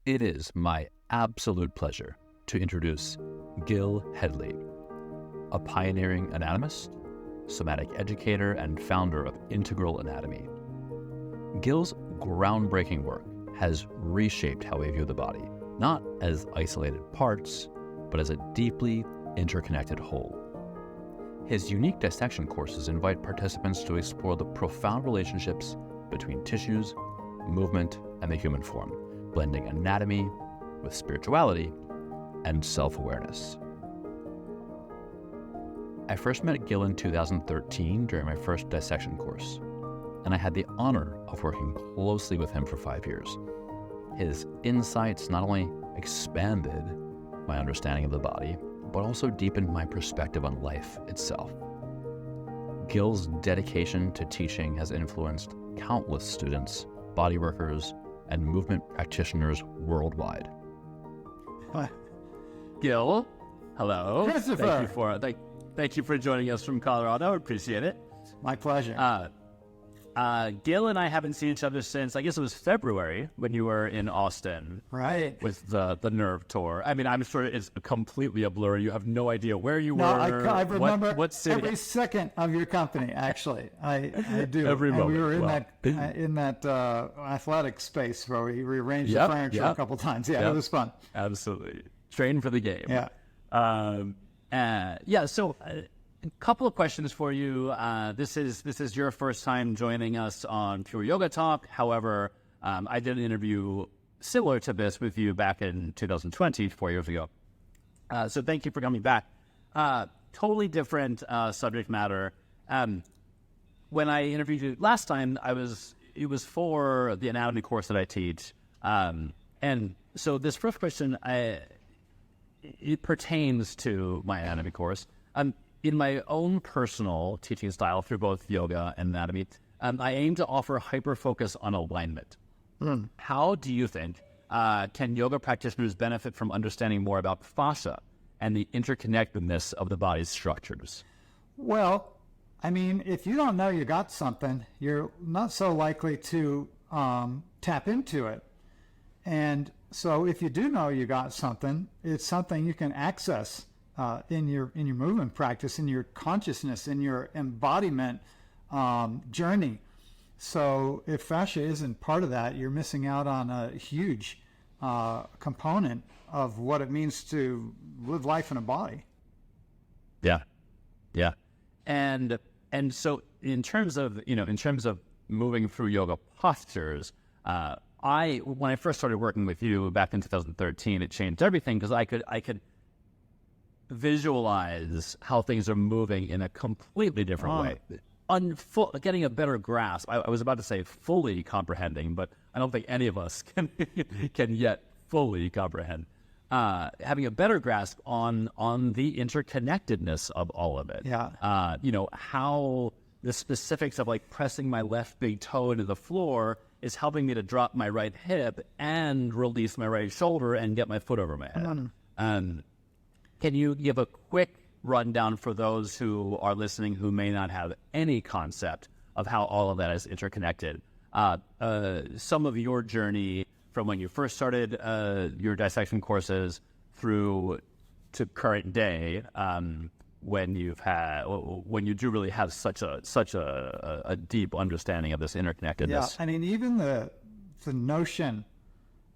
It is my absolute pleasure to introduce Gil Hedley, a pioneering anatomist, somatic educator, and founder of Integral Anatomy. Gil's groundbreaking work has reshaped how we view the body, not as isolated parts, but as a deeply interconnected whole. His unique dissection courses invite participants to explore the profound relationships between tissues, movement, and the human form, blending anatomy with spirituality and self-awareness. I first met Gil in 2013 during my first dissection course, and I had the honor of working closely with him for 5 years. His insights not only expanded my understanding of the body, but also deepened my perspective on life itself. Gil's dedication to teaching has influenced countless students, body workers, and movement practitioners worldwide. Gil, hello. Christopher. Thank you for joining us from Colorado. I appreciate it. My pleasure. Gil and I haven't seen each other since, I guess it was February when you were in Austin. Right. With the Nerve Tour. I mean, I'm sure it's completely a blur. You have no idea where you were. I remember what city. every second of your company, actually. I do. Every and moment. we were in that athletic space where we rearranged the furniture a couple times. Yeah, it was fun. Absolutely. Train for the game. Yeah. So a couple of questions for you. This is your first time joining us on Pure Yoga Talk. However, I did an interview similar to this with you back in 2020, 4 years ago. So thank you for coming back. Totally different subject matter. When I interviewed you last time, it was for the anatomy course that I teach. And so this first question, it pertains to my anatomy course. In my own personal teaching style through both yoga and anatomy, I aim to offer hyper-focus on alignment. How do you think can yoga practitioners benefit from understanding more about fascia and the interconnectedness of the body's structures? Well, I mean, if you don't know you got something, you're not so likely to tap into it. And so if you do know you got something, it's something you can access in your movement practice, in your consciousness, in your embodiment journey. So if fascia isn't part of that, you're missing out on a huge component of what it means to live life in a body. Yeah. And so in terms of moving through yoga postures, when I first started working with you back in 2013, it changed everything because I could visualize how things are moving in a completely different way. Getting a better grasp. I was about to say fully comprehending, but I don't think any of us can yet fully comprehend. Having a better grasp on the interconnectedness of all of it. Yeah. How the specifics of like pressing my left big toe into the floor is helping me to drop my right hip and release my right shoulder and get my foot over my head. Can you give a quick rundown for those who are listening who may not have any concept of how all of that is interconnected? Some of your journey from when you first started your dissection courses through to current day, when you do really have such a deep understanding of this interconnectedness. Yeah, I mean, even the notion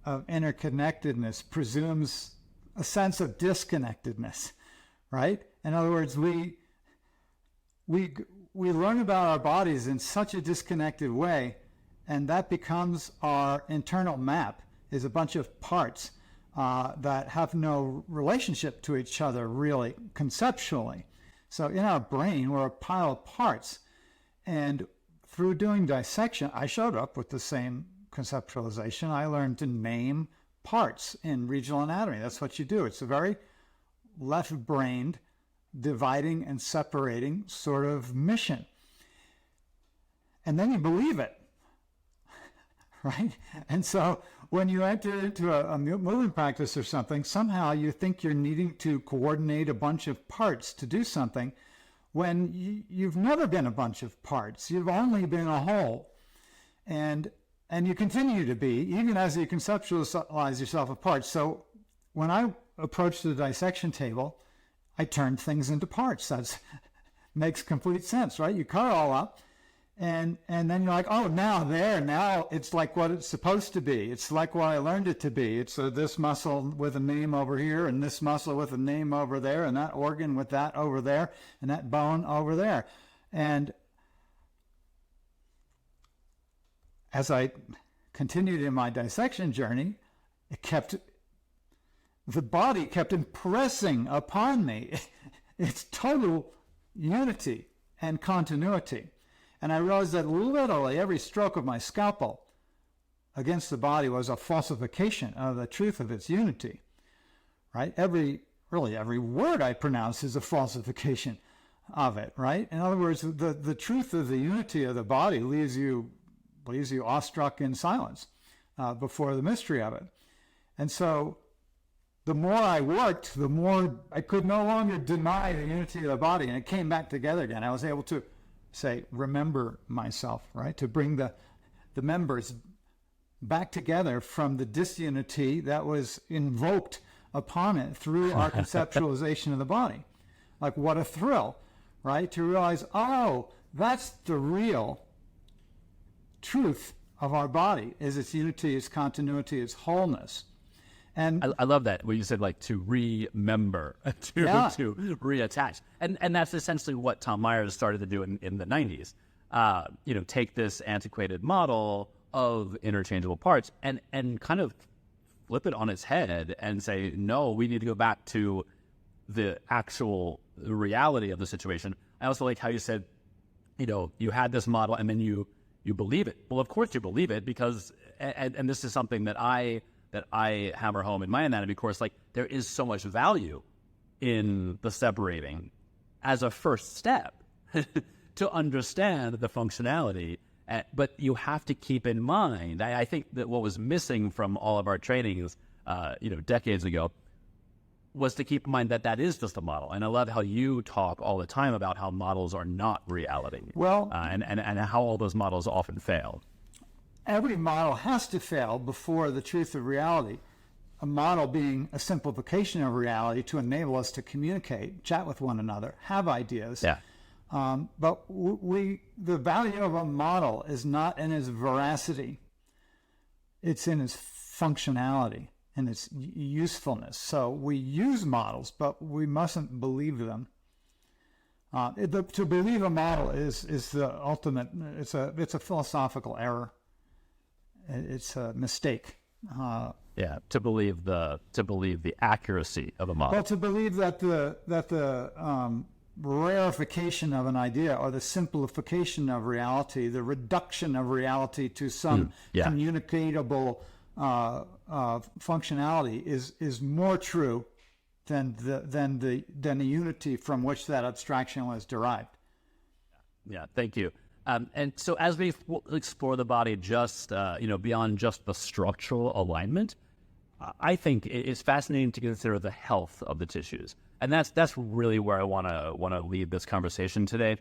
of interconnectedness presumes a sense of disconnectedness, right? In other words, we learn about our bodies in such a disconnected way, and that becomes our internal map, is a bunch of parts that have no relationship to each other, really, conceptually. So in our brain, we're a pile of parts. And through doing dissection, I showed up with the same conceptualization. I learned to name parts in regional anatomy. That's what you do. It's a very left-brained, dividing and separating sort of mission. And then you believe it, right? And so when you enter into a movement practice or something, somehow you think you're needing to coordinate a bunch of parts to do something when you've never been a bunch of parts. You've only been a whole. And and you continue to be, even as you conceptualize yourself apart. So when I approached the dissection table, I turned things into parts. That makes complete sense, right? You cut it all up, and then you're like, oh, now it's like what it's supposed to be. It's like what I learned it to be. It's this muscle with a name over here, and this muscle with a name over there, and that organ with that over there, and that bone over there. And as I continued in my dissection journey, the body kept impressing upon me its total unity and continuity. And I realized that literally every stroke of my scalpel against the body was a falsification of the truth of its unity, right? Every word I pronounce is a falsification of it, right? In other words, the truth of the unity of the body leaves you awestruck in silence before the mystery of it. And so the more I worked, the more I could no longer deny the unity of the body, and it came back together again. I was able to say, remember myself, right? To bring the members back together from the disunity that was invoked upon it through our conceptualization of the body. Like, what a thrill, right? To realize, oh, that's the real truth of our body, is its unity, its continuity, its wholeness. And I love that, where you said, like, to remember, to reattach. And that's essentially what Tom Myers started to do in the 90s. Take this antiquated model of interchangeable parts and kind of flip it on its head and say, no, we need to go back to the actual reality of the situation. I also like how you said, you had this model and then you believe it. Well, of course you believe it, because, and this is something that I hammer home in my anatomy course, like, there is so much value in the separating as a first step to understand the functionality. But you have to keep in mind, I think that what was missing from all of our trainings, decades ago, was to keep in mind that is just a model. And I love how you talk all the time about how models are not reality. Well, and how all those models often fail. Every model has to fail before the truth of reality. A model being a simplification of reality to enable us to communicate, chat with one another, have ideas. Yeah. But the value of a model is not in its veracity. It's in its functionality and its usefulness. So we use models, but we mustn't believe them. To believe a model is the ultimate. It's a philosophical error. It's a mistake. To believe the accuracy of a model. Well, to believe that the rarefication of an idea, or the simplification of reality, the reduction of reality to some communicatable functionality is more true than the unity from which that abstraction was derived. Yeah, thank you. And so as we explore the body just, beyond just the structural alignment, I think it's fascinating to consider the health of the tissues. And that's really where I want to lead this conversation today.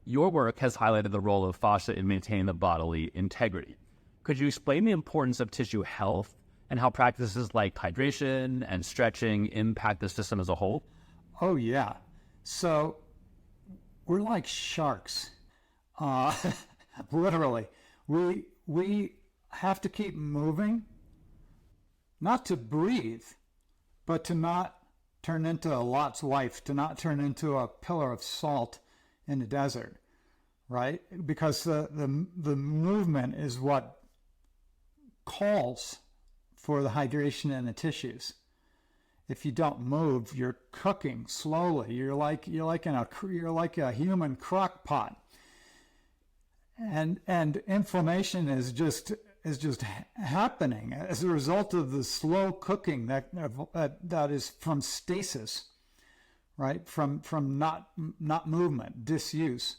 Your work has highlighted the role of fascia in maintaining the bodily integrity. Could you explain the importance of tissue health and how practices like hydration and stretching impact the system as a whole? Oh, yeah. So we're like sharks. Literally, we have to keep moving, not to breathe, but to not turn into a Lot's wife, to not turn into a pillar of salt in the desert, right? Because the movement is what calls for the hydration in the tissues. If you don't move, you're cooking slowly. You're like a human crock pot. And inflammation is just happening as a result of the slow cooking that is from stasis, right? From not movement, disuse.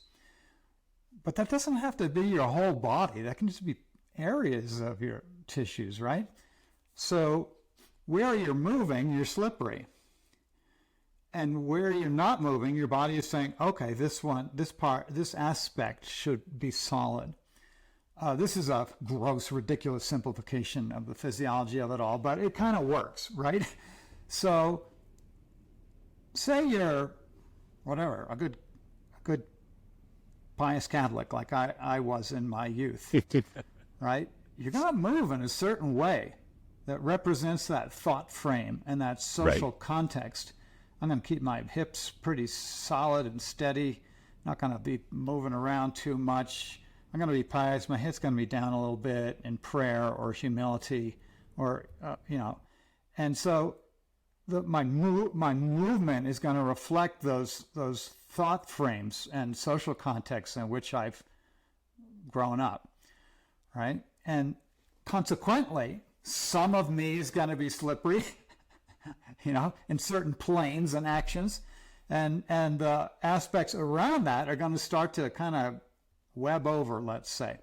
But that doesn't have to be your whole body. That can just be areas of your tissues, right? So where you're moving, you're slippery. And where you're not moving, your body is saying, okay, this aspect should be solid. This is a gross, ridiculous simplification of the physiology of it all, but it kind of works, right? So say you're, whatever, a good pious Catholic like I was in my youth, right? You're going to move in a certain way that represents that thought frame and that social context. I'm going to keep my hips pretty solid and steady, not going to be moving around too much. I'm going to be pious. My head's going to be down a little bit in prayer or humility, or and so my movement is going to reflect those thought frames and social contexts in which I've grown up, right? And consequently, some of me is going to be slippery, in certain planes and actions, and the aspects around that are going to start to kind of web over, let's say.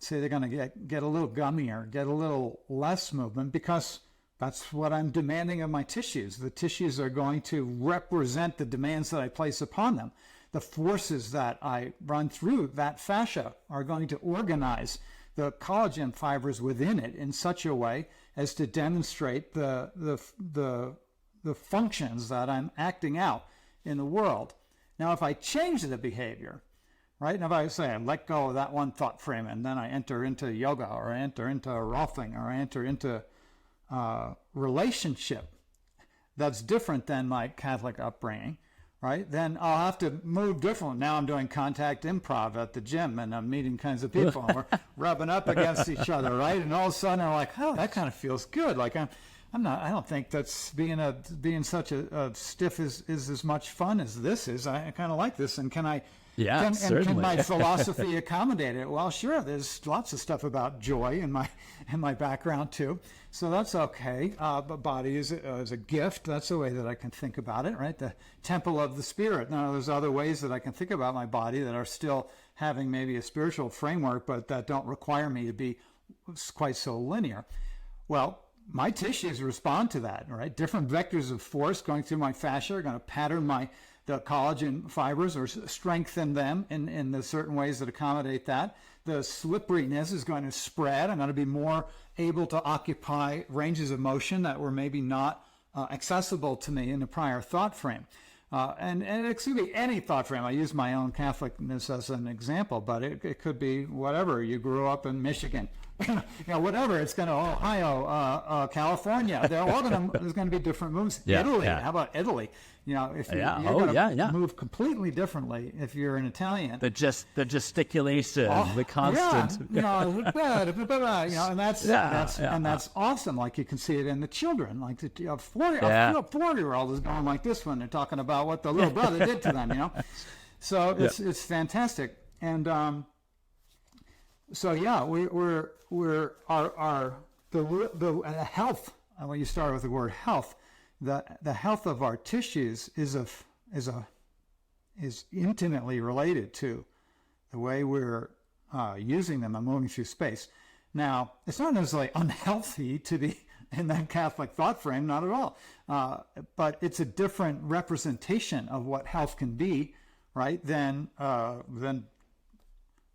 They're going to get a little gummier, get a little less movement, because that's what I'm demanding of my tissues. The tissues are going to represent the demands that I place upon them. The forces that I run through that fascia are going to organize the collagen fibers within it in such a way as to demonstrate the functions that I'm acting out in the world. Now, if I change the behavior, right? And if I say I let go of that one thought frame and then I enter into yoga, or I enter into rolfing, or I enter into relationship that's different than my Catholic upbringing, right? Then I'll have to move differently. Now I'm doing contact improv at the gym, and I'm meeting kinds of people, and we're rubbing up against each other, right? And all of a sudden I'm like, oh, that kind of feels good. Like I don't think that's being such a stiff is as much fun as this is. I kind of like this, and can my philosophy accommodate it? Well, sure. There's lots of stuff about joy in my background too, so that's okay. But body is a gift. That's the way that I can think about it, right? The temple of the spirit. Now, there's other ways that I can think about my body that are still having maybe a spiritual framework, but that don't require me to be quite so linear. Well, my tissues respond to that, right? Different vectors of force going through my fascia are going to pattern the collagen fibers or strengthen them in the certain ways that accommodate that. The slipperiness is going to spread. I'm going to be more able to occupy ranges of motion that were maybe not accessible to me in the prior thought frame. And it could be any thought frame. I use my own Catholicness as an example, but it could be whatever. You grew up in Michigan, whatever. It's going to Ohio, California. They're all going to. There's going to be different moves. Italy. How about Italy? If you're going to move completely differently if you're an Italian. The gesticulation, the constant. And that's awesome. Like you can see it in the children. Like a 40-year-old is going like this when they're talking about what the little brother did to them. So it's fantastic. And we're the health. When you start with the word health. The health of our tissues is intimately related to the way we're using them and moving through space. Now, it's not necessarily unhealthy to be in that Catholic thought frame, not at all. But it's a different representation of what health can be, right, than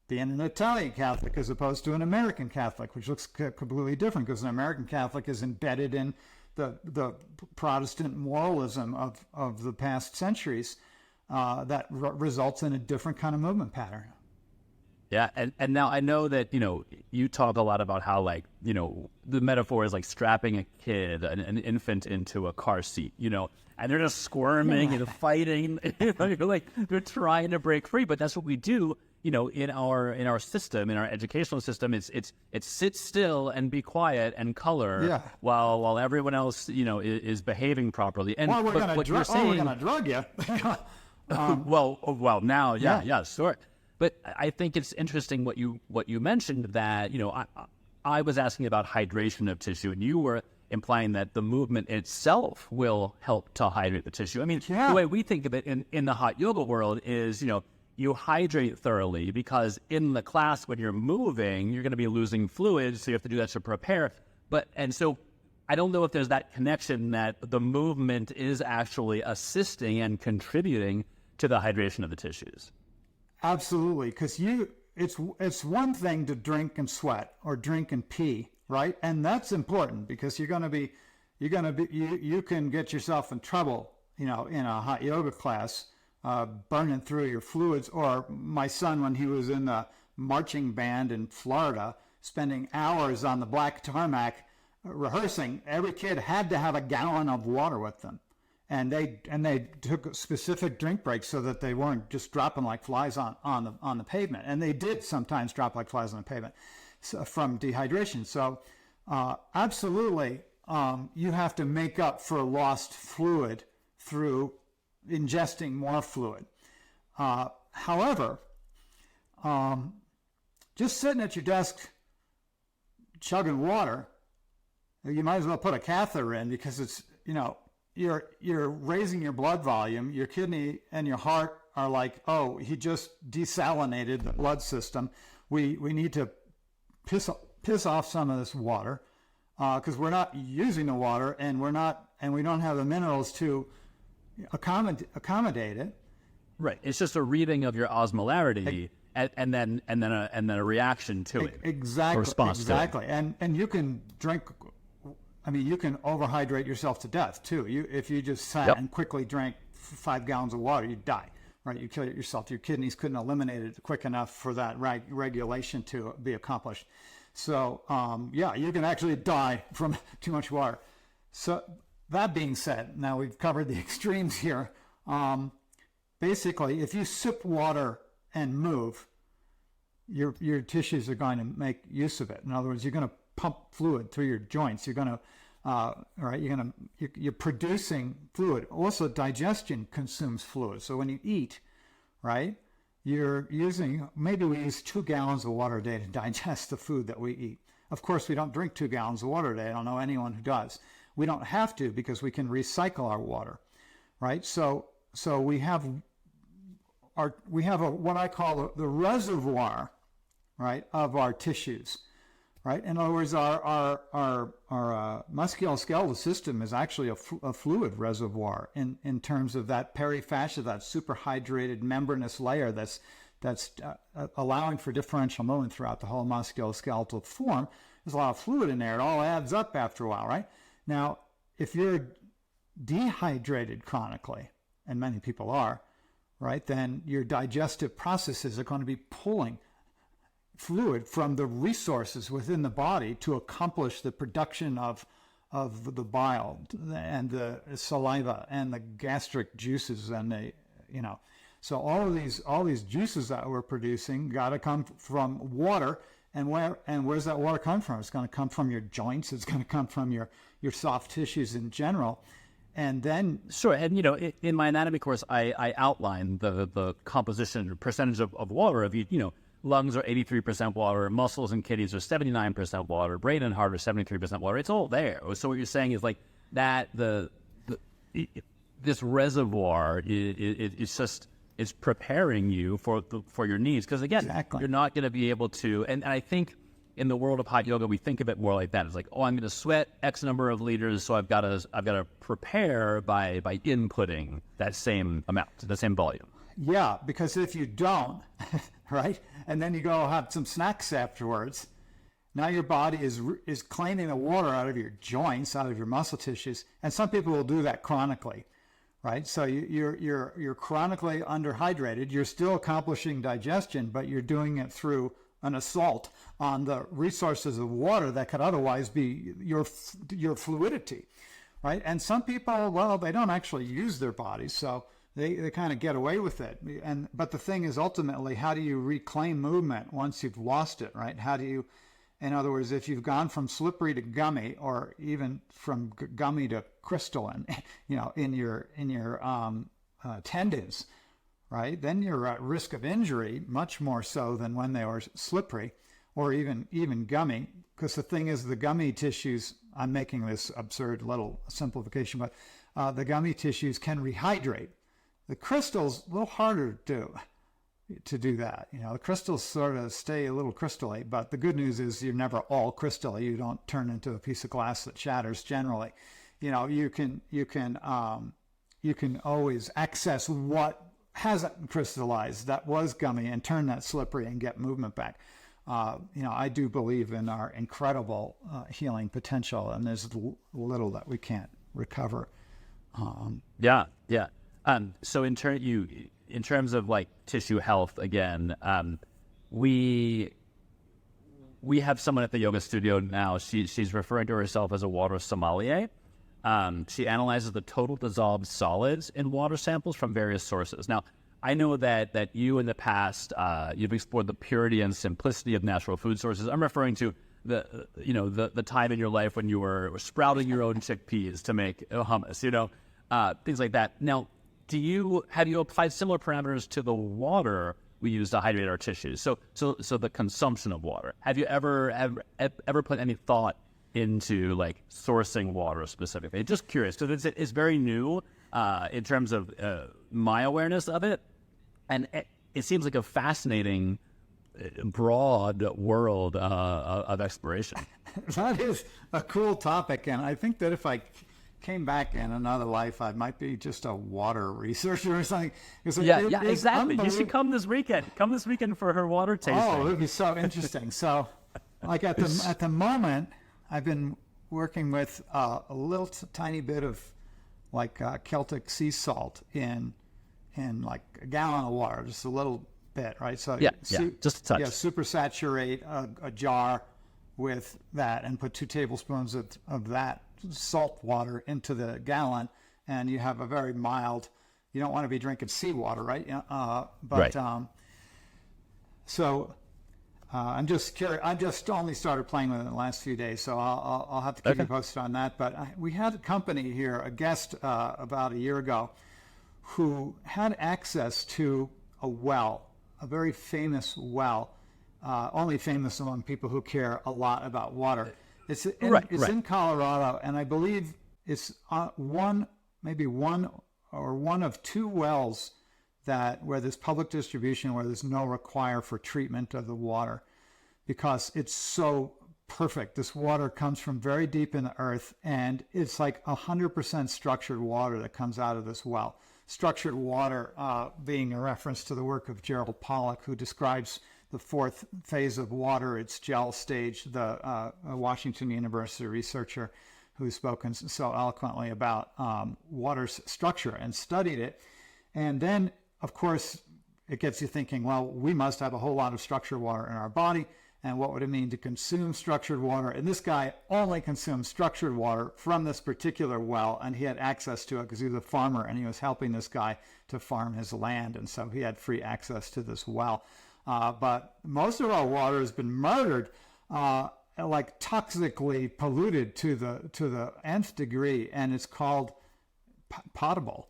being an Italian Catholic as opposed to an American Catholic, which looks completely different, because an American Catholic is embedded in the Protestant moralism of the past centuries that results in a different kind of movement pattern. Yeah, and now I know that, you talk a lot about how, the metaphor is like strapping a kid, an infant, into a car seat, and they're just squirming and fighting. You're like, they're trying to break free, but that's what we do. In our system, in our educational system, it's sit still and be quiet and color while everyone else, is behaving properly. And we're going to drug you. Well, sure. But I think it's interesting what you mentioned, that I was asking about hydration of tissue, and you were implying that the movement itself will help to hydrate the tissue. I mean, the way we think of it in the hot yoga world is, you hydrate thoroughly, because in the class when you're moving, you're going to be losing fluids, so you have to do that to prepare. And so I don't know if there's that connection that the movement is actually assisting and contributing to the hydration of the tissues. Absolutely, because it's one thing to drink and sweat or drink and pee, right? And that's important because you can get yourself in trouble, in a hot yoga class, burning through your fluids. Or my son, when he was in the marching band in Florida, spending hours on the black tarmac rehearsing, every kid had to have a gallon of water with them. And they took specific drink breaks so that they weren't just dropping like flies on the pavement. And they did sometimes drop like flies on the pavement from dehydration. So absolutely, you have to make up for lost fluid through ingesting more fluid. However, just sitting at your desk chugging water, you might as well put a catheter in, because it's, you're raising your blood volume. Your kidney and your heart are like, oh, he just desalinated the blood system. We need to piss off some of this water, because we're not using the water, and we don't have the minerals to accommodate it. Right. It's just a reading of your osmolarity, and then a reaction to it. Exactly. A response exactly. to it. And you can drink. I mean, you can overhydrate yourself to death too. If you just sat and quickly drank 5 gallons of water, you'd die. Right? You kill yourself. Your kidneys couldn't eliminate it quick enough for that regulation to be accomplished. So you can actually die from too much water. So that being said, now we've covered the extremes here. Basically, if you sip water and move, your tissues are going to make use of it. In other words, you're going to pump fluid through your joints. You're going to, you're producing fluid. Also, digestion consumes fluid. So when you eat, right, you're using, maybe we use 2 gallons of water a day to digest the food that we eat. Of course, we don't drink 2 gallons of water a day. I don't know anyone who does. We don't have to, because we can recycle our water, right? So we have what I call the reservoir, right, of our tissues, right? In other words, our musculoskeletal system is actually a fluid reservoir in terms of that perifascia, that superhydrated membranous layer that's allowing for differential movement throughout the whole musculoskeletal form. There's a lot of fluid in there. It all adds up after a while, right? Now, if you're dehydrated chronically, and many people are, right, then your digestive processes are going to be pulling fluid from the resources within the body to accomplish the production of the bile and the saliva and the gastric juices and so all these juices that we're producing got to come from water. And where's that water come from? It's going to come from your joints. It's going to come from your soft tissues in general. And then sure, and in my anatomy course, I outline the composition percentage of water. Of lungs are 83% water, muscles and kidneys are 79% water, brain and heart are 73% water. It's all there. So what you're saying is like that this reservoir is preparing you for your needs, because again, exactly. You're not going to be able to. And I think in the world of hot yoga, we think of it more like that. It's like, oh, I'm going to sweat X number of liters, so I've got to prepare by inputting that same amount, the same volume. Yeah, because if you don't, right, and then you go have some snacks afterwards, now your body is cleaning the water out of your joints, out of your muscle tissues, and some people will do that chronically, right? So you're chronically underhydrated. You're still accomplishing digestion, but you're doing it through an assault on the resources of water that could otherwise be your fluidity, right? And some people, well, they don't actually use their bodies, so they kind of get away with it. But the thing is, ultimately, how do you reclaim movement once you've lost it, right? How do you, in other words, if you've gone from slippery to gummy, or even from gummy to crystalline, in your tendons, right? Then you're at risk of injury much more so than when they were slippery or even gummy. Because the thing is, the gummy tissues, I'm making this absurd little simplification, but the gummy tissues can rehydrate. The crystals, a little harder to do that. The crystals sort of stay a little crystally, but the good news is you're never all crystally. You don't turn into a piece of glass that shatters generally. You can always access what hasn't crystallized, that was gummy, and turn that slippery and get movement back. I do believe in our incredible healing potential, and there's little that we can't recover. So in terms of like tissue health, again, we have someone at the yoga studio now. She's referring to herself as a water sommelier. She analyzes the total dissolved solids in water samples from various sources. Now, I know that you in the past, you've explored the purity and simplicity of natural food sources. I'm referring to the time in your life when you were sprouting your own chickpeas to make hummus, things like that. Now, have you applied similar parameters to the water we use to hydrate our tissues? So the consumption of water. Have you ever put any thought into like sourcing water specifically? Just curious, because it's very new in terms of my awareness of it, and it seems like a fascinating, broad world of exploration. That is a cool topic, and I think that if I came back in another life, I might be just a water researcher or something. Exactly. You should come this weekend. Come this weekend for her water tasting. Oh, it would be so interesting. So, like at the moment, I've been working with a little tiny bit of like Celtic sea salt in like a gallon of water, just a little bit, right? So just a touch. Yeah, super saturate a jar with that and put 2 tablespoons of that salt water into the gallon, and you have a very mild. You don't want to be drinking seawater, right? Right. I'm just curious. I just only started playing with it in the last few days, so I'll have to keep you posted on that. But we had a company here, a guest about a year ago, who had access to a well, a very famous well, only famous among people who care a lot about water. It's in Colorado, and I believe it's one of 2 wells where there's public distribution, where there's no require for treatment of the water, because it's so perfect. This water comes from very deep in the earth, and it's like 100% structured water that comes out of this well. Structured water being a reference to the work of Gerald Pollack, who describes the 4th phase of water, its gel stage, the Washington University researcher who's spoken so eloquently about water's structure and studied it. And then, of course, it gets you thinking, well, we must have a whole lot of structured water in our body, and what would it mean to consume structured water? And this guy only consumed structured water from this particular well, and he had access to it because he was a farmer, and he was helping this guy to farm his land, and so he had free access to this well. But most of our water has been murdered, like toxically polluted to the nth degree, and it's called potable,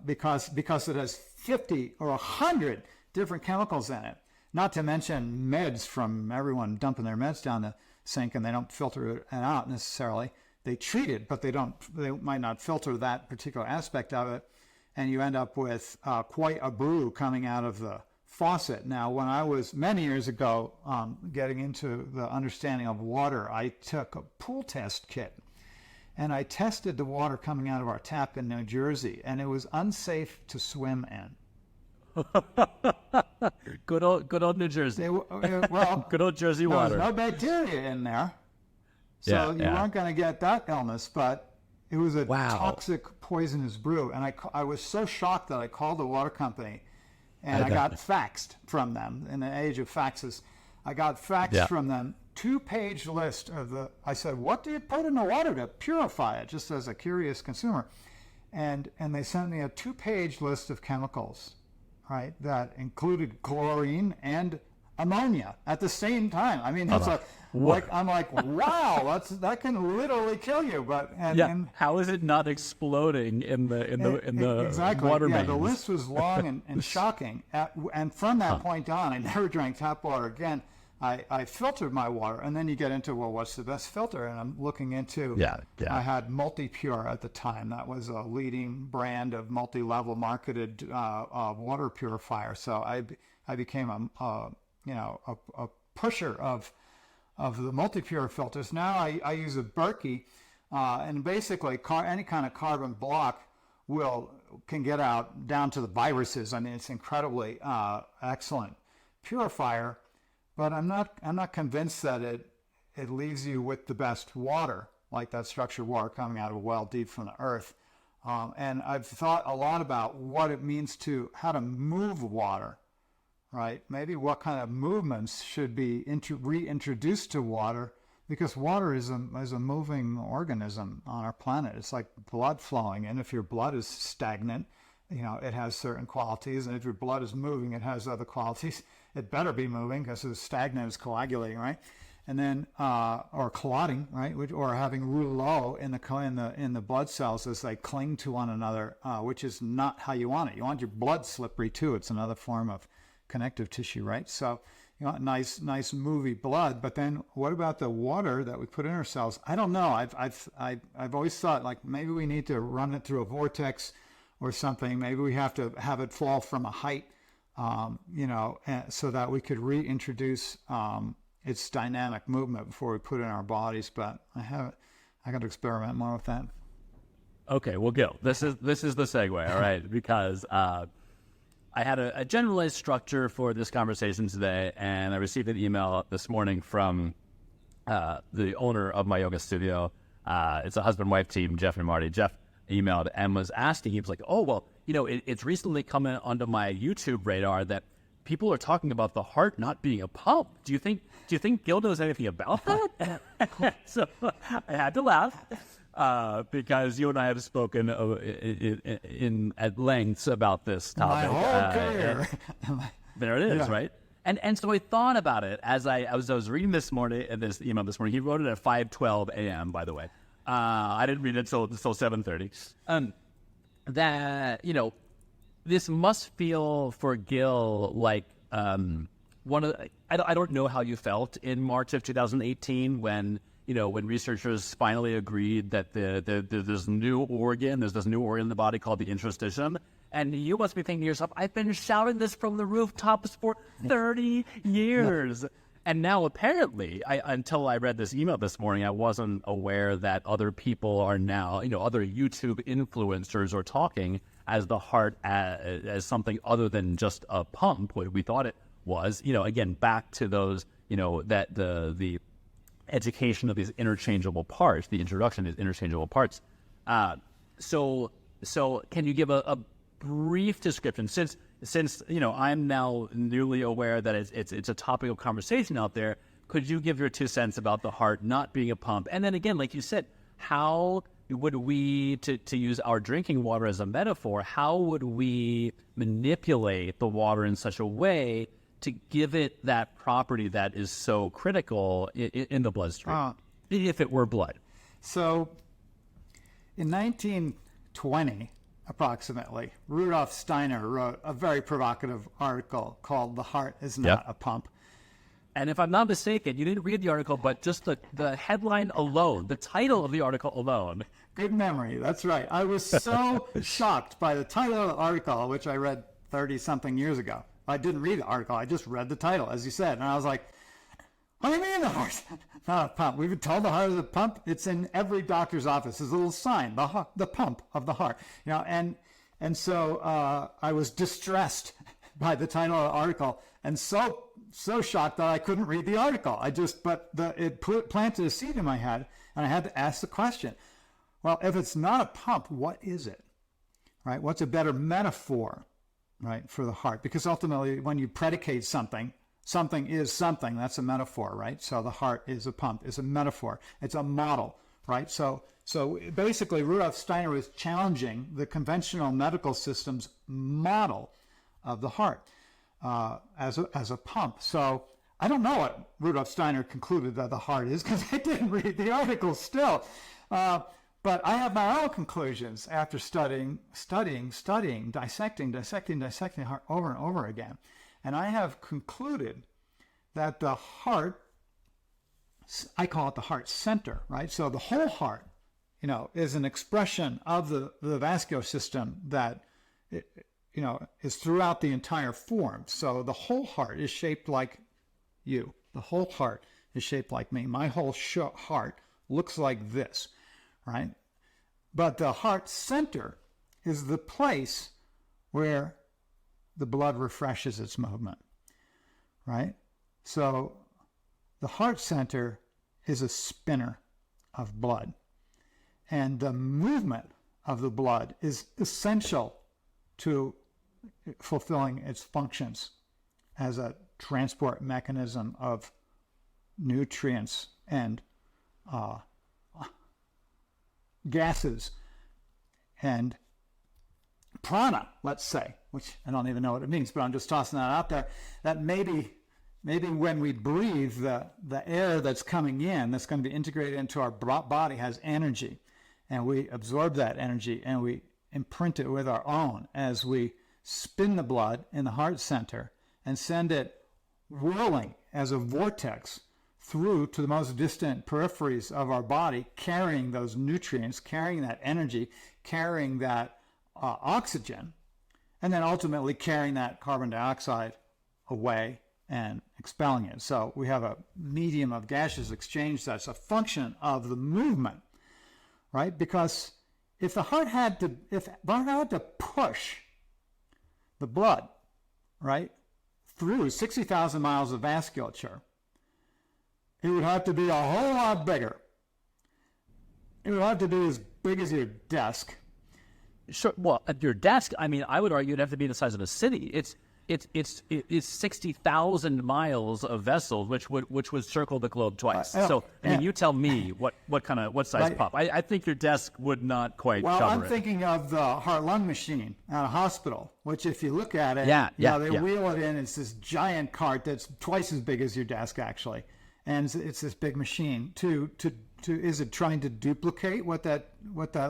because it has 50 or 100 different chemicals in it. Not to mention meds from everyone dumping their meds down the sink, and they don't filter it out necessarily. They treat it, but they might not filter that particular aspect of it, and you end up with quite a brew coming out of the faucet. Now, when I was many years ago getting into the understanding of water, I took a pool test kit, and I tested the water coming out of our tap in New Jersey, and it was unsafe to swim in. Good old New Jersey. Good old Jersey water. There was no bacteria in there, so you weren't going to get that illness. But it was a toxic, poisonous brew, and I was so shocked that I called the water company, and I got faxed from them. In the age of faxes, I got faxed from them 2-page list of I said, what do you put in the water to purify it? Just as a curious consumer, and they sent me a 2-page list of chemicals. Right, that included chlorine and ammonia at the same time. I mean, that's I'm like, wow, that can literally kill you. But how is it not exploding in the exactly. water mains? The list was long and shocking. And from that point on, I never drank tap water again. I filtered my water, and then you get into, well, what's the best filter? And I'm looking into, I had Multi-Pure at the time. That was a leading brand of multi-level marketed water purifier. So I became a pusher of the Multi-Pure filters. Now I use a Berkey, and basically any kind of carbon block will can get out down to the viruses. I mean, it's incredibly excellent purifier, but I'm not convinced that it leaves you with the best water, like that structured water coming out of a well deep from the earth. And I've thought a lot about what it means how to move water, right? Maybe what kind of movements should be reintroduced to water, because water is a moving organism on our planet. It's like blood flowing, and if your blood is stagnant, it has certain qualities, and if your blood is moving, it has other qualities. It better be moving, because it's stagnant, it's coagulating, right? And then, or clotting, right? Or having rouleau in the blood cells as they cling to one another, which is not how you want it. You want your blood slippery too. It's another form of connective tissue, right? So you want nice movie blood. But then, what about the water that we put in our cells? I don't know. I've always thought, like, maybe we need to run it through a vortex or something. Maybe we have to have it fall from a height, so that we could reintroduce its dynamic movement before we put it in our bodies. But I got to experiment more with that. Okay, well, Gil, this is the segue, all right? Because I had a generalized structure for this conversation today, and I received an email this morning from the owner of my yoga studio. It's a husband-wife team, Jeff and Marty. Jeff emailed and was asking, he was like, oh, well, it's recently come onto my YouTube radar that people are talking about the heart not being a pump. Do you think Gil knows anything about that? So I had to laugh. Because you and I have spoken at lengths about this topic. My whole career. There it is, Yeah. right? And so I thought about it as I was reading this morning, this email this morning. He wrote it at 5:12 a.m., by the way. I didn't read it until 7:30. That, this must feel for Gil like one of I don't know how you felt in March of 2018 when researchers finally agreed that there's this new organ in the body called the interstitium. And you must be thinking to yourself, I've been shouting this from the rooftops for 30 years. And now apparently, until I read this email this morning, I wasn't aware that other people are now, other YouTube influencers are talking as the heart as something other than just a pump, what we thought it was. Again, back to those, that the education of these interchangeable parts, the introduction of these interchangeable parts. So can you give a brief description, since I'm now newly aware that it's a topic of conversation out there? Could you give your 2 cents about the heart not being a pump? And then again, like you said, how would we, to use our drinking water as a metaphor, how would we manipulate the water in such a way to give it that property that is so critical in the bloodstream, if it were blood? So in 1920, approximately, Rudolf Steiner wrote a very provocative article called "The Heart is Not a Pump." And if I'm not mistaken, you didn't read the article, but just the headline alone, the title of the article alone. Good memory. That's right. I was so shocked by the title of the article, which I read 30-something years ago. I didn't read the article. I just read the title, as you said. And I was like, what do you mean the heart? Not a pump. We've been told the heart is a pump. It's in every doctor's office. There's a little sign, the pump of the heart. And so I was distressed by the title of the article and so shocked that I couldn't read the article. It planted a seed in my head, and I had to ask the question, well, if it's not a pump, what is it? Right? What's a better metaphor, right, for the heart? Because ultimately, when you predicate something, something is something. That's a metaphor, right? So the heart is a pump, is a metaphor. It's a model, right? So basically, Rudolf Steiner was challenging the conventional medical system's model of the heart as a pump. So I don't know what Rudolf Steiner concluded that the heart is, because I didn't read the article still. But I have my own conclusions after studying, dissecting the heart over and over again. And I have concluded that the heart, I call it the heart center, right? So the whole heart, is an expression of the vascular system that, is throughout the entire form. So the whole heart is shaped like you. The whole heart is shaped like me. My whole heart looks like this, right? But the heart center is the place where the blood refreshes its movement, right? So the heart center is a spinner of blood, and the movement of the blood is essential to fulfilling its functions as a transport mechanism of nutrients and gases and prana, let's say, which I don't even know what it means, but I'm just tossing that out there, that maybe when we breathe, the air that's coming in, that's going to be integrated into our body, has energy, and we absorb that energy and we imprint it with our own as we spin the blood in the heart center and send it whirling as a vortex through to the most distant peripheries of our body, carrying those nutrients, carrying that energy, carrying that oxygen, and then ultimately carrying that carbon dioxide away and expelling it. So we have a medium of gaseous exchange that's a function of the movement, right? Because if the heart had to push the blood, right, through 60,000 miles of vasculature, it would have to be a whole lot bigger. It would have to be as big as your desk. Sure. Well, at your desk, I mean, I would argue it'd have to be the size of a city. It's 60,000 miles of vessels, which would circle the globe twice. So, I mean, you tell me what size Right. pop. I think your desk would not quite Well, cover I'm it. thinking of the heart-lung machine at a hospital, which if you look at it, they wheel it in. It's this giant cart that's twice as big as your desk, actually, and it's this big machine. Is it trying to duplicate what that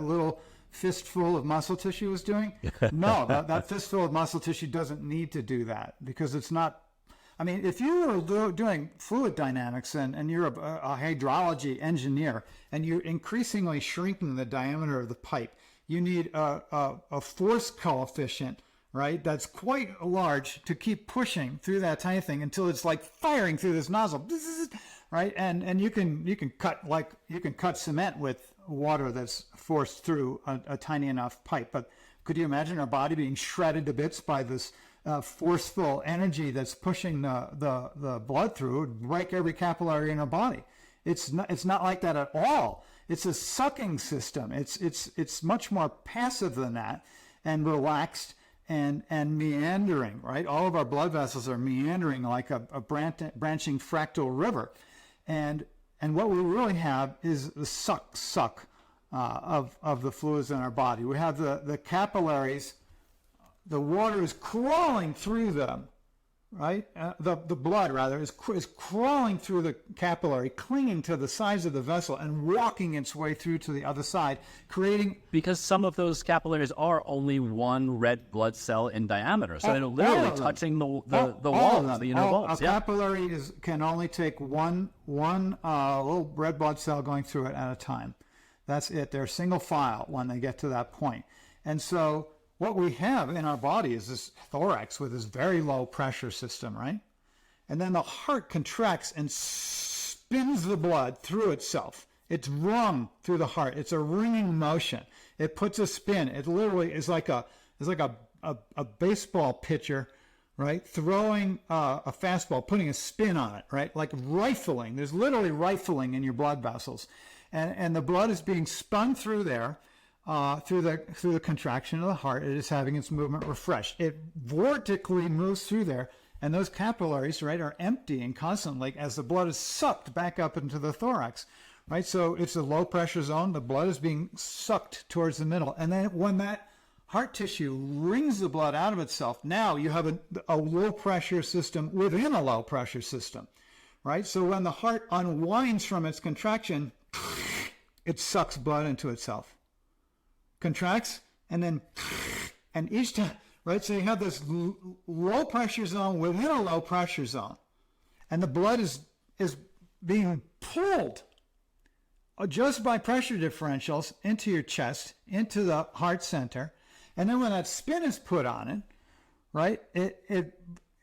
little fistful of muscle tissue is doing? No, that fistful of muscle tissue doesn't need to do that, because it's not. I mean, if you were doing fluid dynamics and you're a hydrology engineer and you're increasingly shrinking the diameter of the pipe, you need a force coefficient, right, that's quite large to keep pushing through that tiny thing until it's like firing through this nozzle, right? And you can cut cement with water that's forced through a tiny enough pipe. But could you imagine our body being shredded to bits by this forceful energy that's pushing the blood through? It would break every capillary in our body. It's not like that at all. It's a sucking system. It's much more passive than that, and relaxed and meandering, right? All of our blood vessels are meandering like a branching fractal river. And what we really have is the suck of the fluids in our body. We have the capillaries. The water is crawling through them, right? The blood, rather, is crawling through the capillary, clinging to the sides of the vessel and walking its way through to the other side, creating... Because some of those capillaries are only one red blood cell in diameter. So they're literally touching the walls, the inner walls. A capillary can only take one little red blood cell going through it at a time. That's it. They're single file when they get to that point. And so what we have in our body is this thorax with this very low pressure system, right? And then the heart contracts and spins the blood through itself. It's rung through the heart. It's a ringing motion. It puts a spin. It literally is like a baseball pitcher, right? Throwing a fastball, putting a spin on it, right? Like rifling. There's literally rifling in your blood vessels. And the blood is being spun through there. Through the contraction of the heart. It is having its movement refreshed. It vortically moves through there, and those capillaries, right, are emptying constantly as the blood is sucked back up into the thorax, right? So it's a low pressure zone. The blood is being sucked towards the middle, and then when that heart tissue wrings the blood out of itself, now you have a low pressure system within a low pressure system, right? So when the heart unwinds from its contraction, it sucks blood into itself. Contracts, and each time, right? So you have this low pressure zone within a low pressure zone, and the blood is being pulled just by pressure differentials into your chest, into the heart center, and then when that spin is put on it, right? It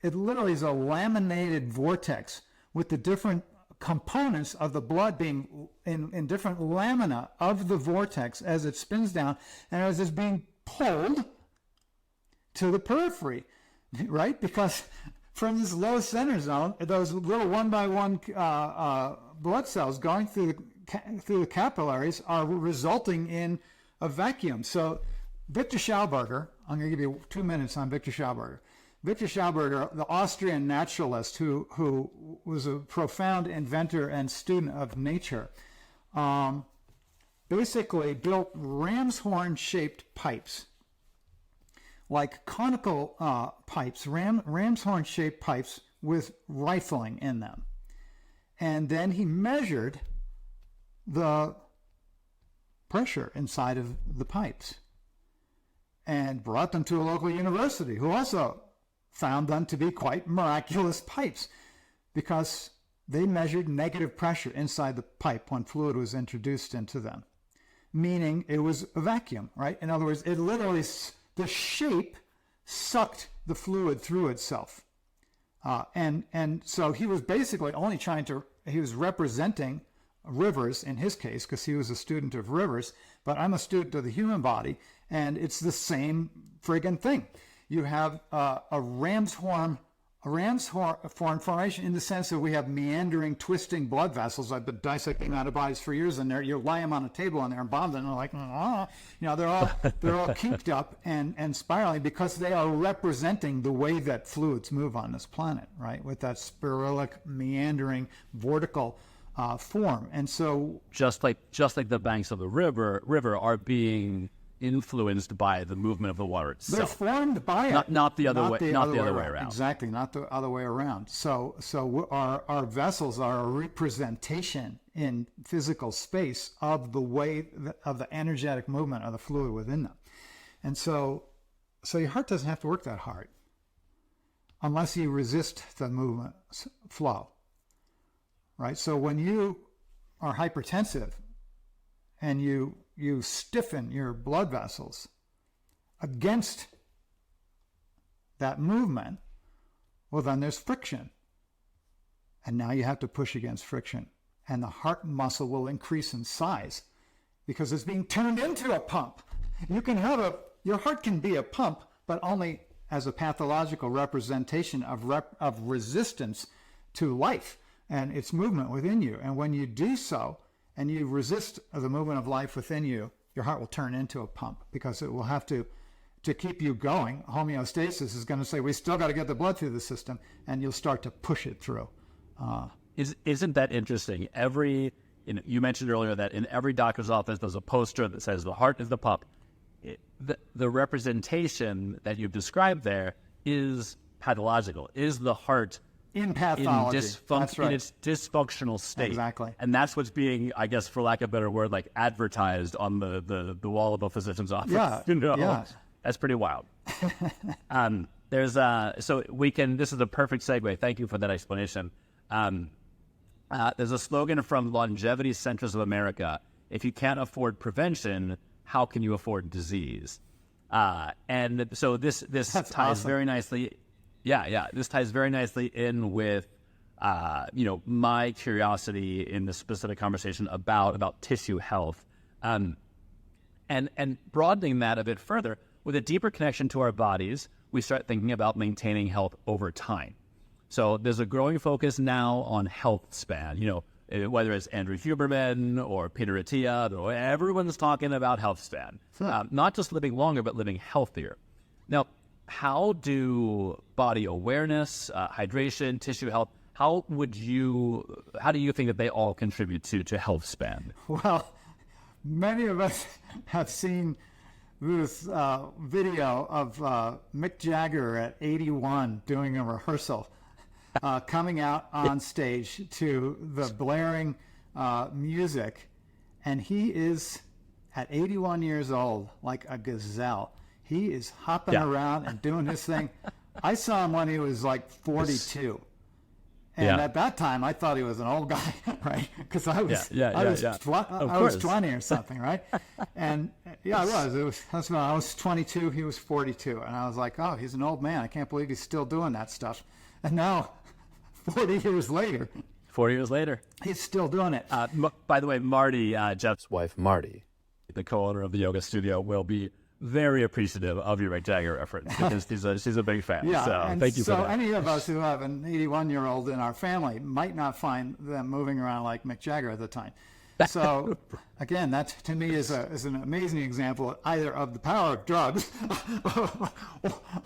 literally is a laminated vortex with the different components of the blood being in different lamina of the vortex as it spins down, and as it's being pulled to the periphery, right? Because from this low center zone, those little one by one blood cells going through the capillaries are resulting in a vacuum. So Victor Schauberger, I'm going to give you 2 minutes on Victor Schauberger. Victor Schauberger, the Austrian naturalist who was a profound inventor and student of nature, basically built ram's horn-shaped pipes, like conical pipes, ram's horn-shaped pipes with rifling in them. And then he measured the pressure inside of the pipes and brought them to a local university, who also found them to be quite miraculous pipes because they measured negative pressure inside the pipe when fluid was introduced into them, meaning it was a vacuum, right? In other words, it literally, the shape sucked the fluid through itself. And so he was basically only he was representing rivers in his case, because he was a student of rivers, but I'm a student of the human body, and it's the same friggin' thing. You have a ram's horn formation in the sense that we have meandering, twisting blood vessels. I've been dissecting antibodies for years, and you lie them on a table and they're bombed, and they're like, they're all kinked up and spiraling because they are representing the way that fluids move on this planet, right? With that spiralic, meandering, vortical form. And so just like the banks of the river are being influenced by the movement of the water itself. They're formed by it. Not the other way around. Exactly, not the other way around. So our vessels are a representation in physical space of the way of the energetic movement of the fluid within them. And so your heart doesn't have to work that hard unless you resist the movement flow. Right? So when you are hypertensive and you stiffen your blood vessels against that movement, well, then there's friction. And now you have to push against friction. And the heart muscle will increase in size because it's being turned into a pump. Your heart can be a pump, but only as a pathological representation of resistance to life and its movement within you. And when you do so, and you resist the movement of life within you, your heart will turn into a pump because it will have to keep you going. Homeostasis is going to say, we still got to get the blood through the system, and you'll start to push it through. Isn't that interesting? You mentioned earlier that in every doctor's office, there's a poster that says the heart is the pump. The representation that you've described there is pathological, is the heart in pathology, in its dysfunctional state. Exactly. And that's what's being, I guess, for lack of a better word, like advertised on the wall of a physician's office. Yeah. Yeah. That's pretty wild. This is a perfect segue. Thank you for that explanation. There's a slogan from Longevity Centers of America: if you can't afford prevention, how can you afford disease? And so this ties awesome. very nicely. Yeah. This ties very nicely in with, my curiosity in this specific conversation about tissue health, and broadening that a bit further with a deeper connection to our bodies. We start thinking about maintaining health over time. So there's a growing focus now on health span. Whether it's Andrew Huberman or Peter Attia, everyone's talking about health span. Not just living longer, but living healthier. Now, how do body awareness, hydration, tissue health, how do you think that they all contribute to health span? Well, many of us have seen this video of Mick Jagger at 81 doing a rehearsal, coming out on stage to the blaring music, and he is at 81 years old like a gazelle. He is hopping around and doing his thing. I saw him when he was like 42. And at that time, I thought he was an old guy, right? Because I was 20 or something, right? And I was 22, he was 42. And I was like, oh, he's an old man. I can't believe he's still doing that stuff. And now, 40 years later, he's still doing it. By the way, Marty, Jeff's wife, Marty, the co-owner of the yoga studio, will be very appreciative of your Mick Jagger reference because she's a big fan. Yeah, so and thank you for that. So any of us who have an 81-year-old in our family might not find them moving around like Mick Jagger at the time. So again, that to me is an amazing example either of the power of drugs.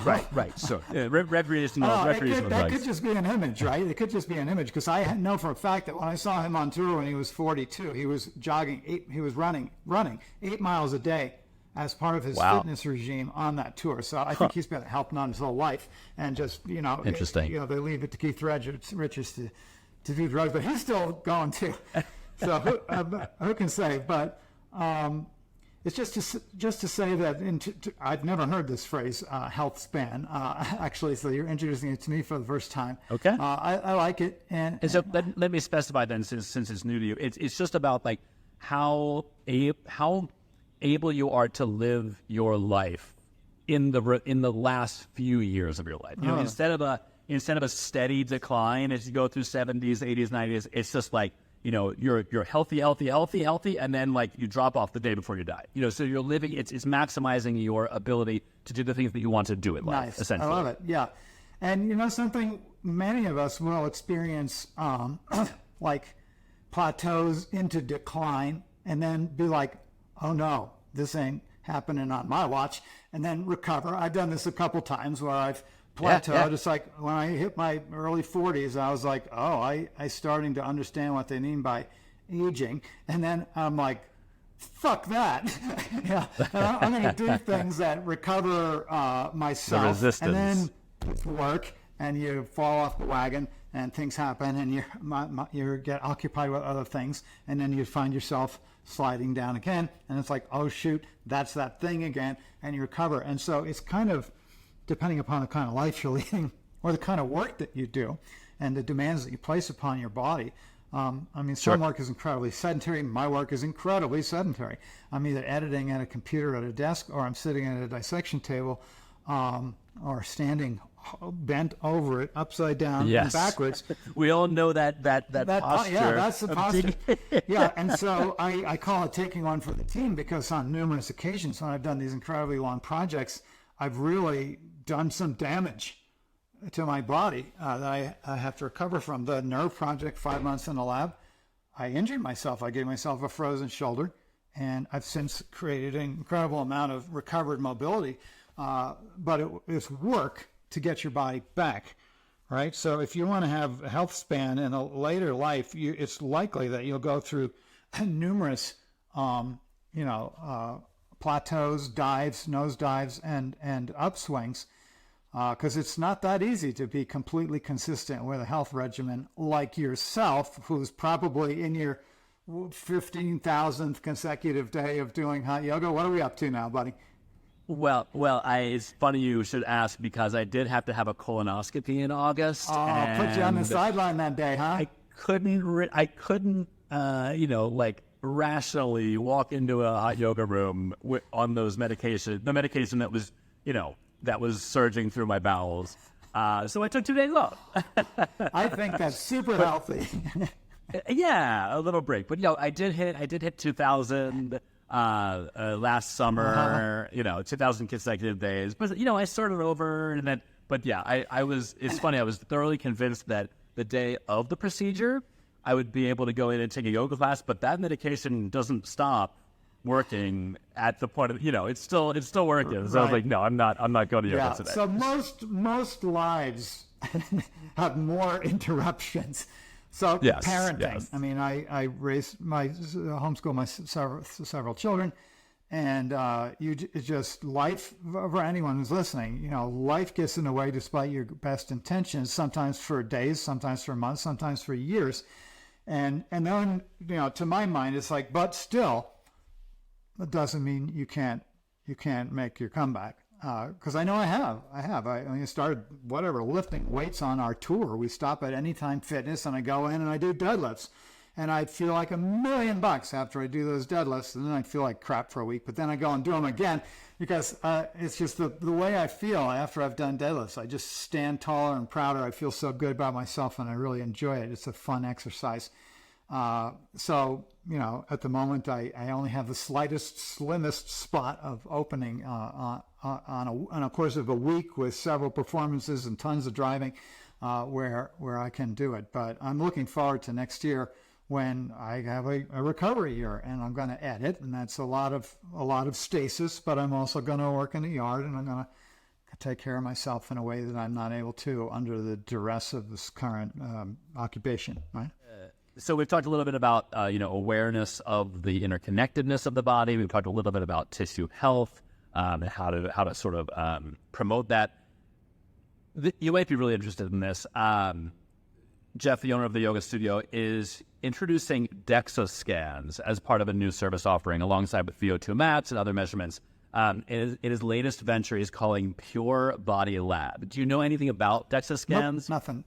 Right. So recreational That drugs. could just be an image, right? It could just be an image because I know for a fact that when I saw him on tour when he was 42, he was he was running 8 miles a day as part of his fitness regime on that tour. So I think he's been helping on his whole life, and just Interesting. They leave it to Keith Richards to do drugs, but he's still going too. So who can say? But it's just to say that I've never heard this phrase, health span. Actually, so you're introducing it to me for the first time. Okay. I like it, and so let me specify then, since it's new to you, it's just about like how able you are to live your life in the last few years of your life. Instead of a steady decline as you go through 70s, 80s, 90s, it's just like, you're healthy, and then like you drop off the day before you die. So you're living. It's maximizing your ability to do the things that you want to do in life. Nice. Essentially, I love it. Yeah, and something many of us will experience, like plateaus into decline, and then be like, oh no, this ain't happening on my watch, and then recover. I've done this a couple times where I've plateaued. Yeah. It's like when I hit my early 40s, I was like, oh, I starting to understand what they mean by aging. And then I'm like, fuck that. Yeah, I'm going to do things that recover myself. The resistance. And then work, and you fall off the wagon, and things happen, and you get occupied with other things, and then you find yourself sliding down again, and it's like, oh shoot, that's that thing again, and you recover. And so it's kind of depending upon the kind of life you're leading or the kind of work that you do and the demands that you place upon your body. Some work is incredibly sedentary. My work is incredibly sedentary. I'm either editing at a computer at a desk, or I'm sitting at a dissection table, or standing bent over it, upside down and backwards. We all know that posture. Yeah, that's the posture. Yeah, and so I call it taking one for the team, because on numerous occasions when I've done these incredibly long projects, I've really done some damage to my body that I have to recover from. The nerve project, 5 months in the lab, I injured myself. I gave myself a frozen shoulder, and I've since created an incredible amount of recovered mobility. But it's work to get your body back, right? So if you want to have a health span in a later life, it's likely that you'll go through numerous, plateaus, dives, nosedives, and upswings, because it's not that easy to be completely consistent with a health regimen like yourself, who's probably in your 15,000th consecutive day of doing hot yoga. What are we up to now, buddy? Well, it's funny you should ask, because I did have to have a colonoscopy in August. Oh, put you on the sideline that day, huh? I couldn't, rationally walk into a hot yoga room on those medication, the medication that was, that was surging through my bowels. So I took 2 days off. I think that's super healthy. Yeah, a little break. But, I did hit 2,000 last summer, 2,000 consecutive days. But, I started over, and then, but yeah, it's funny, I was thoroughly convinced that the day of the procedure, I would be able to go in and take a yoga class, but that medication doesn't stop working at the point of, it's still working. So I was like, no, I'm not going to yoga today. So most lives have more interruptions. So parenting. Yes. I mean, I raised homeschool my several children, and it's just life for anyone who's listening. Life gets in the way despite your best intentions. Sometimes for days, sometimes for months, sometimes for years, and then to my mind, it's like, but still, it doesn't mean you can't make your comeback. Because I know I have. I started lifting weights on our tour. We stop at Anytime Fitness, and I go in and I do deadlifts, and I feel like $1 million after I do those deadlifts, and then I feel like crap for a week. But then I go and do them again, because it's just the way I feel after I've done deadlifts. I just stand taller and prouder. I feel so good about myself, and I really enjoy it. It's a fun exercise. So, at the moment, I only have the slimmest spot of opening on a course of a week with several performances and tons of driving where I can do it. But I'm looking forward to next year when I have a recovery year, and I'm going to edit, and that's a lot of stasis, but I'm also going to work in the yard, and I'm going to take care of myself in a way that I'm not able to under the duress of this current occupation, right? So we've talked a little bit about, awareness of the interconnectedness of the body. We've talked a little bit about tissue health and how to sort of promote that. You might be really interested in this. Jeff, the owner of the yoga studio, is introducing DEXA scans as part of a new service offering alongside with VO2 maps and other measurements. In his latest venture, he's calling Pure Body Lab. Do you know anything about DEXA scans? Nope, nothing.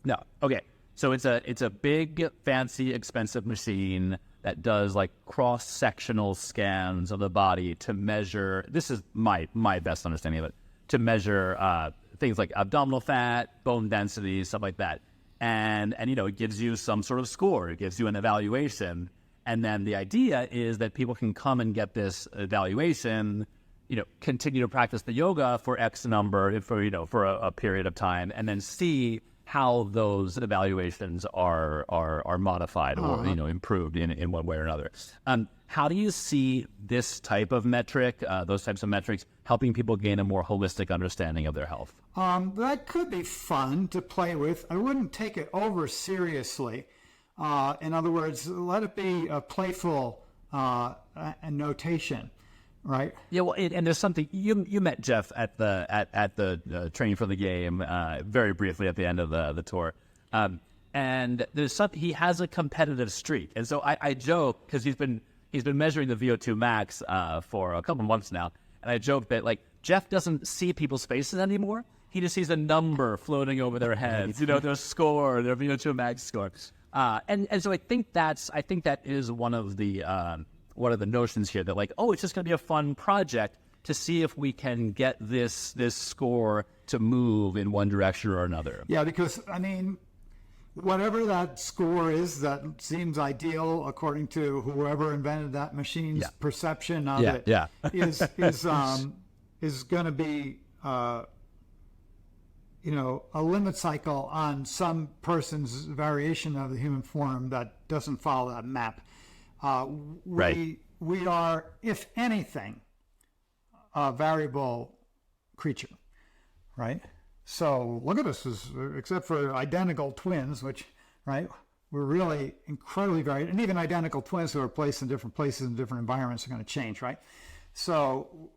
No. Okay. So it's a big, fancy, expensive machine that does like cross-sectional scans of the body to measure. This is my best understanding of it, to measure things like abdominal fat, bone density, stuff like that. And it gives you some sort of score. It gives you an evaluation. And then the idea is that people can come and get this evaluation, continue to practice the yoga for X number, for a period of time, and then see how those evaluations are modified or improved in one way or another. How do you see this type of metric, those types of metrics, helping people gain a more holistic understanding of their health? That could be fun to play with. I wouldn't take it over seriously. In other words, let it be a playful notation, right? Yeah, well, and there's something you met Jeff at the training for the game very briefly at the end of the tour, and there's something, he has a competitive streak, and so I joke because he's been measuring the VO2 max for a couple months now, and I joke that like Jeff doesn't see people's faces anymore. He just sees a number floating over their heads, their score, their VO2 max score. And so I think that is one of the notions here, that like, it's just going to be a fun project to see if we can get this score to move in one direction or another. Yeah, because whatever that score is that seems ideal according to whoever invented that machine's perception of it is going to be a limit cycle on some person's variation of the human form that doesn't follow that map. We are, if anything, a variable creature, right? So look at us, except for identical twins, which, right, we're really incredibly varied. And even identical twins who are placed in different places in different environments are going to change, right? So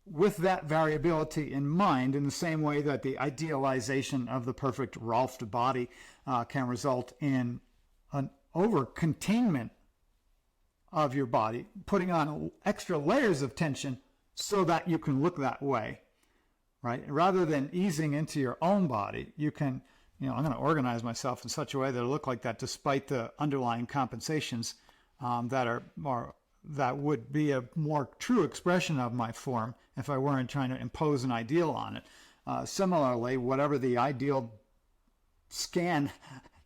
with that variability in mind, in the same way that the idealization of the perfect Rolfed body can result in an over-containment of your body, putting on extra layers of tension so that you can look that way, right? Rather than easing into your own body, you can, I'm going to organize myself in such a way that it'll look like that despite the underlying compensations that would be a more true expression of my form if I weren't trying to impose an ideal on it. Similarly, whatever the ideal scan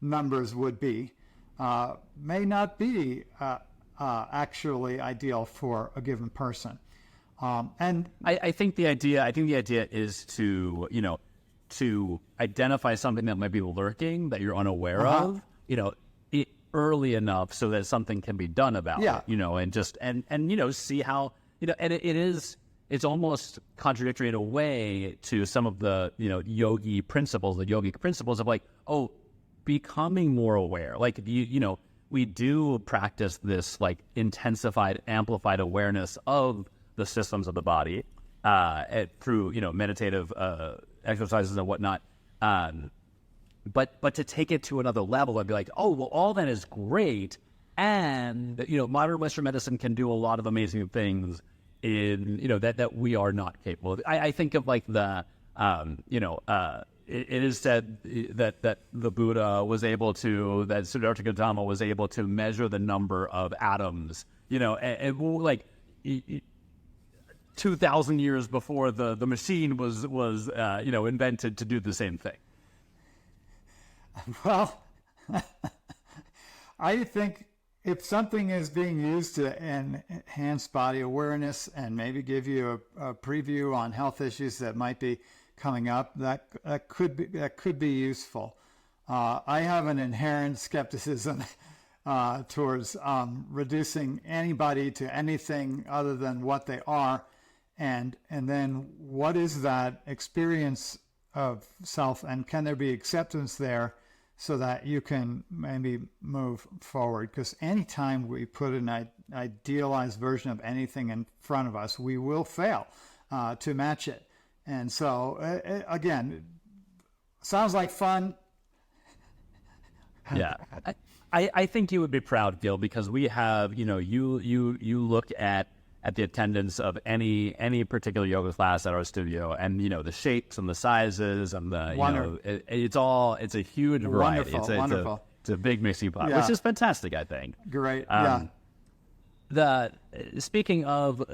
numbers would be may not be actually ideal for a given person. And I think the idea is to identify something that might be lurking that you're unaware of, early enough so that something can be done about it, and see how, and it's almost contradictory in a way to some of the, yogic principles of like, becoming more aware. Like, we do practice this like intensified, amplified awareness of the systems of the body through, meditative exercises and whatnot. But to take it to another level and be like, all that is great. And, modern Western medicine can do a lot of amazing things in, that we are not capable of. I think of like the, it is said that the Buddha was able to, that Siddhartha Gautama was able to measure the number of atoms, and like 2,000 years before the machine was invented to do the same thing. Well, I think if something is being used to enhance body awareness and maybe give you a preview on health issues that might be coming up, that could be useful. I have an inherent skepticism towards reducing anybody to anything other than what they are, and then what is that experience of self, and can there be acceptance there so that you can maybe move forward? Because anytime we put an idealized version of anything in front of us, we will fail to match it. And so again, sounds like fun. Yeah. I think you would be proud, Gil, because we have, you look at the attendance of any particular yoga class at our studio, and the shapes and the sizes and the it's a huge variety. Wonderful. It's a big mixing pot, Yeah. which is fantastic, I think. Great. Speaking of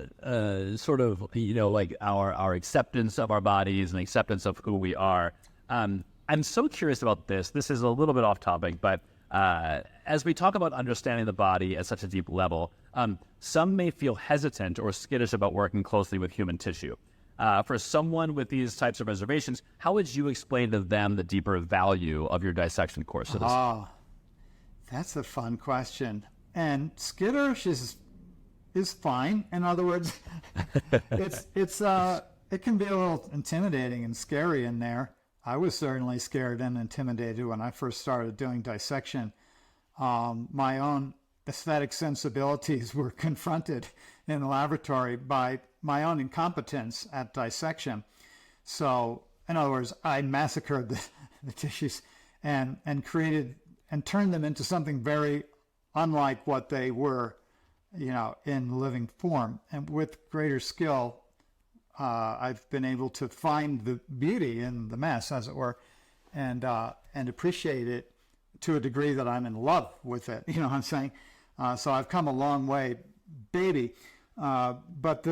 sort of like our acceptance of our bodies and acceptance of who we are, I'm so curious about this. This is a little bit off topic, but as we talk about understanding the body at such a deep level, some may feel hesitant or skittish about working closely with human tissue. For someone with these types of reservations, how would you explain to them the deeper value of your dissection courses? That's a fun question. And skittish is fine. In other words, it can be a little intimidating and scary in there. I was certainly scared and intimidated when I first started doing dissection. My own aesthetic sensibilities were confronted in the laboratory by my own incompetence at dissection. So, in other words, I massacred the tissues and created and turned them into something very unlike what they were, in living form. And with greater skill, I've been able to find the beauty in the mess, as it were, and appreciate it to a degree that I'm in love with it. You know what I'm saying? So I've come a long way, baby. But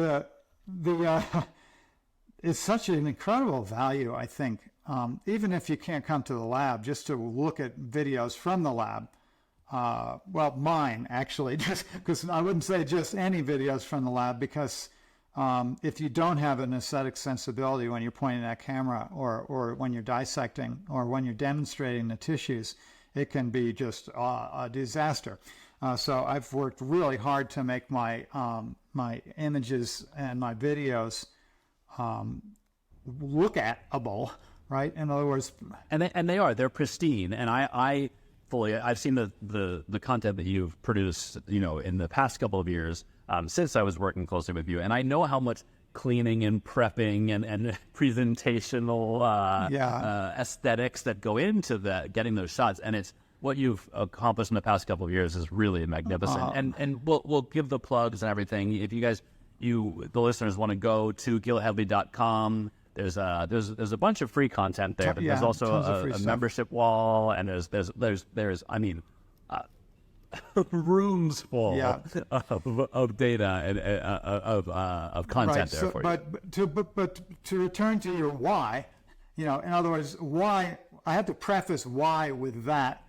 it's such an incredible value, I think. Even if you can't come to the lab, just to look at videos from the lab. Well, mine actually, just because I wouldn't say just any videos from the lab, because if you don't have an aesthetic sensibility when you're pointing at camera, or when you're dissecting, or when you're demonstrating the tissues, it can be just a disaster. So I've worked really hard to make my my images and my videos look at-able, right? In other words, they're pristine, and I've seen the content that you've produced, in the past couple of years, since I was working closely with you, and I know how much cleaning and prepping and presentational aesthetics that go into getting those shots, and it's what you've accomplished in the past couple of years is really magnificent. And we'll give the plugs and everything. If you guys, the listeners, want to go to gilhedley.com, there's a bunch of free content there. But there's also a membership wall, and there's rooms full of data and of content there for you. But to return to your why, in other words, why, I have to preface why with that,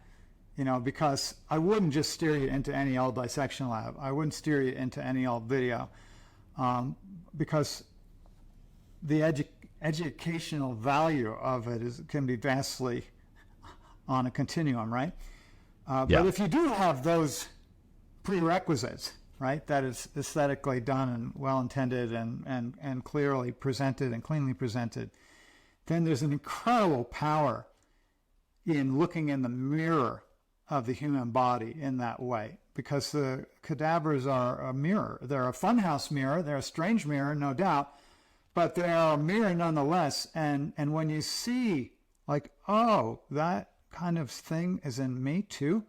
because I wouldn't just steer you into any old dissection lab. I wouldn't steer you into any old video, because the educational value of it can be vastly on a continuum, right? But if you do have those prerequisites, right, that is aesthetically done and well-intended and clearly presented and cleanly presented, then there's an incredible power in looking in the mirror of the human body in that way, because the cadavers are a mirror. They're a funhouse mirror. They're a strange mirror, no doubt, but they are a mirror nonetheless. And when you see, like, oh, that kind of thing is in me too,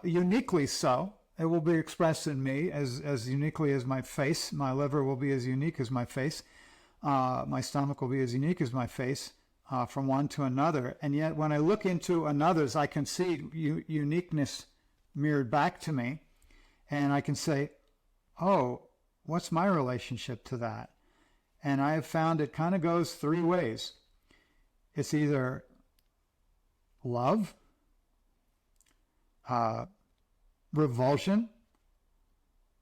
uniquely so. It will be expressed in me as uniquely as my face. My liver will be as unique as my face. My stomach will be as unique as my face, from one to another. And yet when I look into another's, I can see uniqueness mirrored back to me. And I can say, oh, what's my relationship to that? And I have found it kind of goes three ways. It's either love, revulsion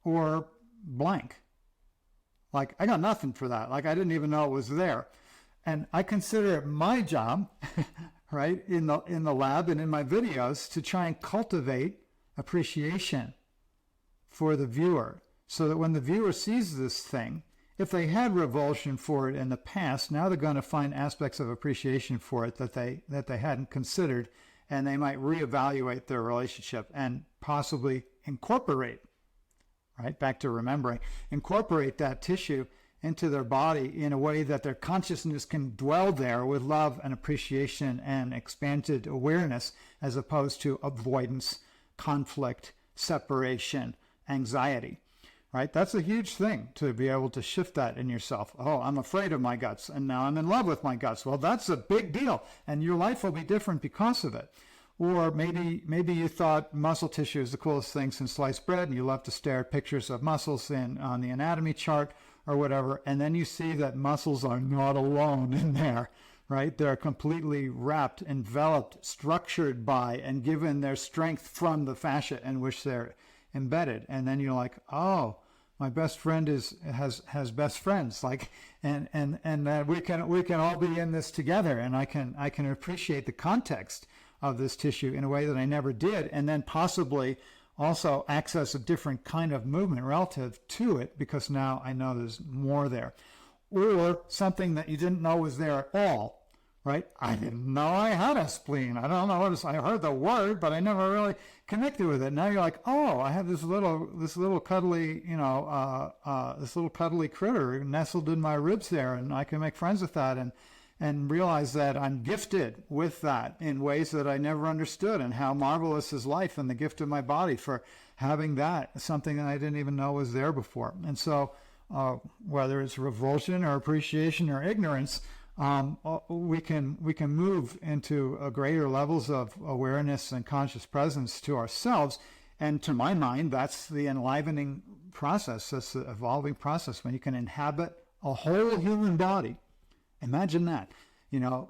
or blank. Like, I got nothing for that. Like, I didn't even know it was there. And I consider it my job, right, in the lab and in my videos to try and cultivate appreciation for the viewer, so that when the viewer sees this thing, if they had revulsion for it in the past, now they're going to find aspects of appreciation for it that they hadn't considered, and they might reevaluate their relationship and possibly incorporate, right, back to remembering, incorporate that tissue into their body in a way that their consciousness can dwell there with love and appreciation and expanded awareness, as opposed to avoidance, conflict, separation, anxiety, right? That's a huge thing, to be able to shift that in yourself. Oh, I'm afraid of my guts, and now I'm in love with my guts. Well, that's a big deal, and your life will be different because of it. Or maybe you thought muscle tissue is the coolest thing since sliced bread, and you love to stare at pictures of muscles on the anatomy chart or whatever, and then you see that muscles are not alone in there, right? They're completely wrapped, enveloped, structured by, and given their strength from the fascia in which they're embedded. And then you're like, oh, my best friend has best friends, like, and we can all be in this together, and I can appreciate the context of this tissue in a way that I never did, and then possibly also access a different kind of movement relative to it, because now I know there's more there. Or something that you didn't know was there at all, right? I didn't know I had a spleen. I don't know what it is. I heard the word, but I never really connected with it. Now you're like, oh, I have this little cuddly, this little cuddly critter nestled in my ribs there, and I can make friends with that, and realize that I'm gifted with that in ways that I never understood, and how marvelous is life and the gift of my body for having that, something that I didn't even know was there before. And so whether it's revulsion or appreciation or ignorance, we can move into greater levels of awareness and conscious presence to ourselves. And to my mind, that's the enlivening process, that's the evolving process, when you can inhabit a whole human body. Imagine that,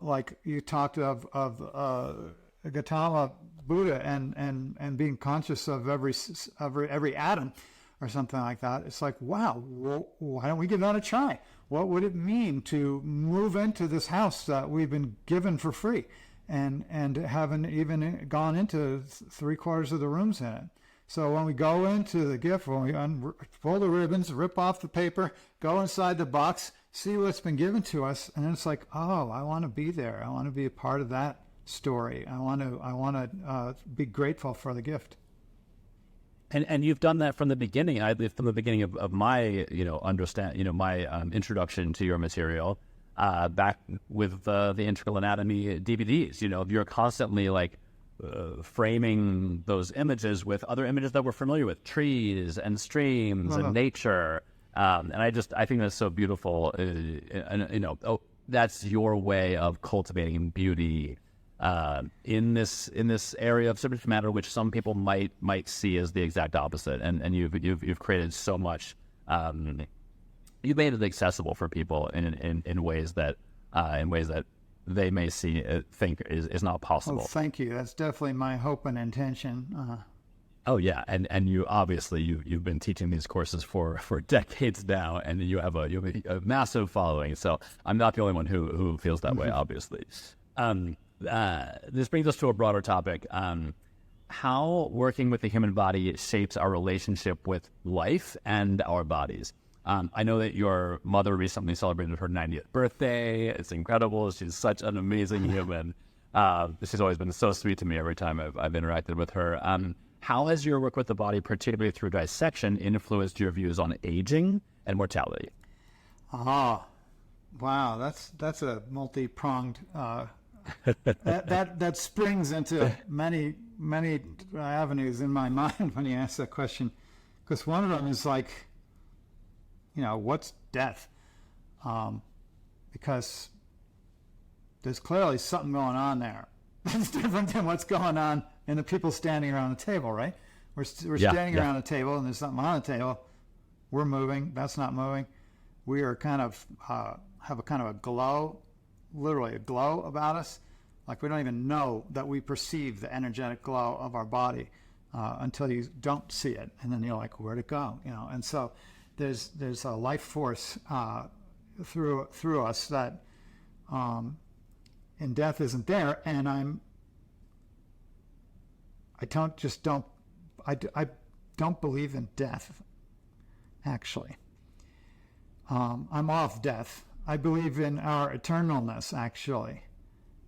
like you talked of Gautama Buddha and being conscious of every atom or something like that. It's like, wow, why don't we give that a try? What would it mean to move into this house that we've been given for free, and haven't even gone into 3/4 of the rooms in it? So when we go into the gift, when we pull the ribbons, rip off the paper, go inside the box, see what's been given to us, and then it's like, oh, I want to be there. I want to be a part of that story. I want to be grateful for the gift. And you've done that from the beginning. From the beginning of my my introduction to your material, back with the Integral Anatomy DVDs. You're constantly like framing those images with other images that we're familiar with, trees and streams and nature. And I think that's so beautiful. That's your way of cultivating beauty in this area of subject matter, which some people might see as the exact opposite. And you've created so much. You've made it accessible for people in ways that they may think is not possible. Well, thank you. That's definitely my hope and intention. Oh yeah, and you obviously you've been teaching these courses for decades now, and you have a massive following. So I'm not the only one who feels that way, obviously. This brings us to a broader topic: how working with the human body shapes our relationship with life and our bodies. I know that your mother recently celebrated her 90th birthday. It's incredible. She's such an amazing human. She's always been so sweet to me every time I've interacted with her. How has your work with the body, particularly through dissection, influenced your views on aging and mortality? Wow, that's a multi-pronged. that springs into many avenues in my mind when you ask that question, because one of them is like, what's death? Because there's clearly something going on there. That's different than what's going on in the people standing around the table, right? We're standing around a table, and there's something on the table. We're moving. That's not moving. We are kind of have a kind of a glow, literally a glow about us. Like we don't even know that we perceive the energetic glow of our body. until you don't see it, and then you're like, where'd it go? And so there's a life force through us that in death isn't there, and I don't believe in death, actually. I'm off death. I believe in our eternalness, actually.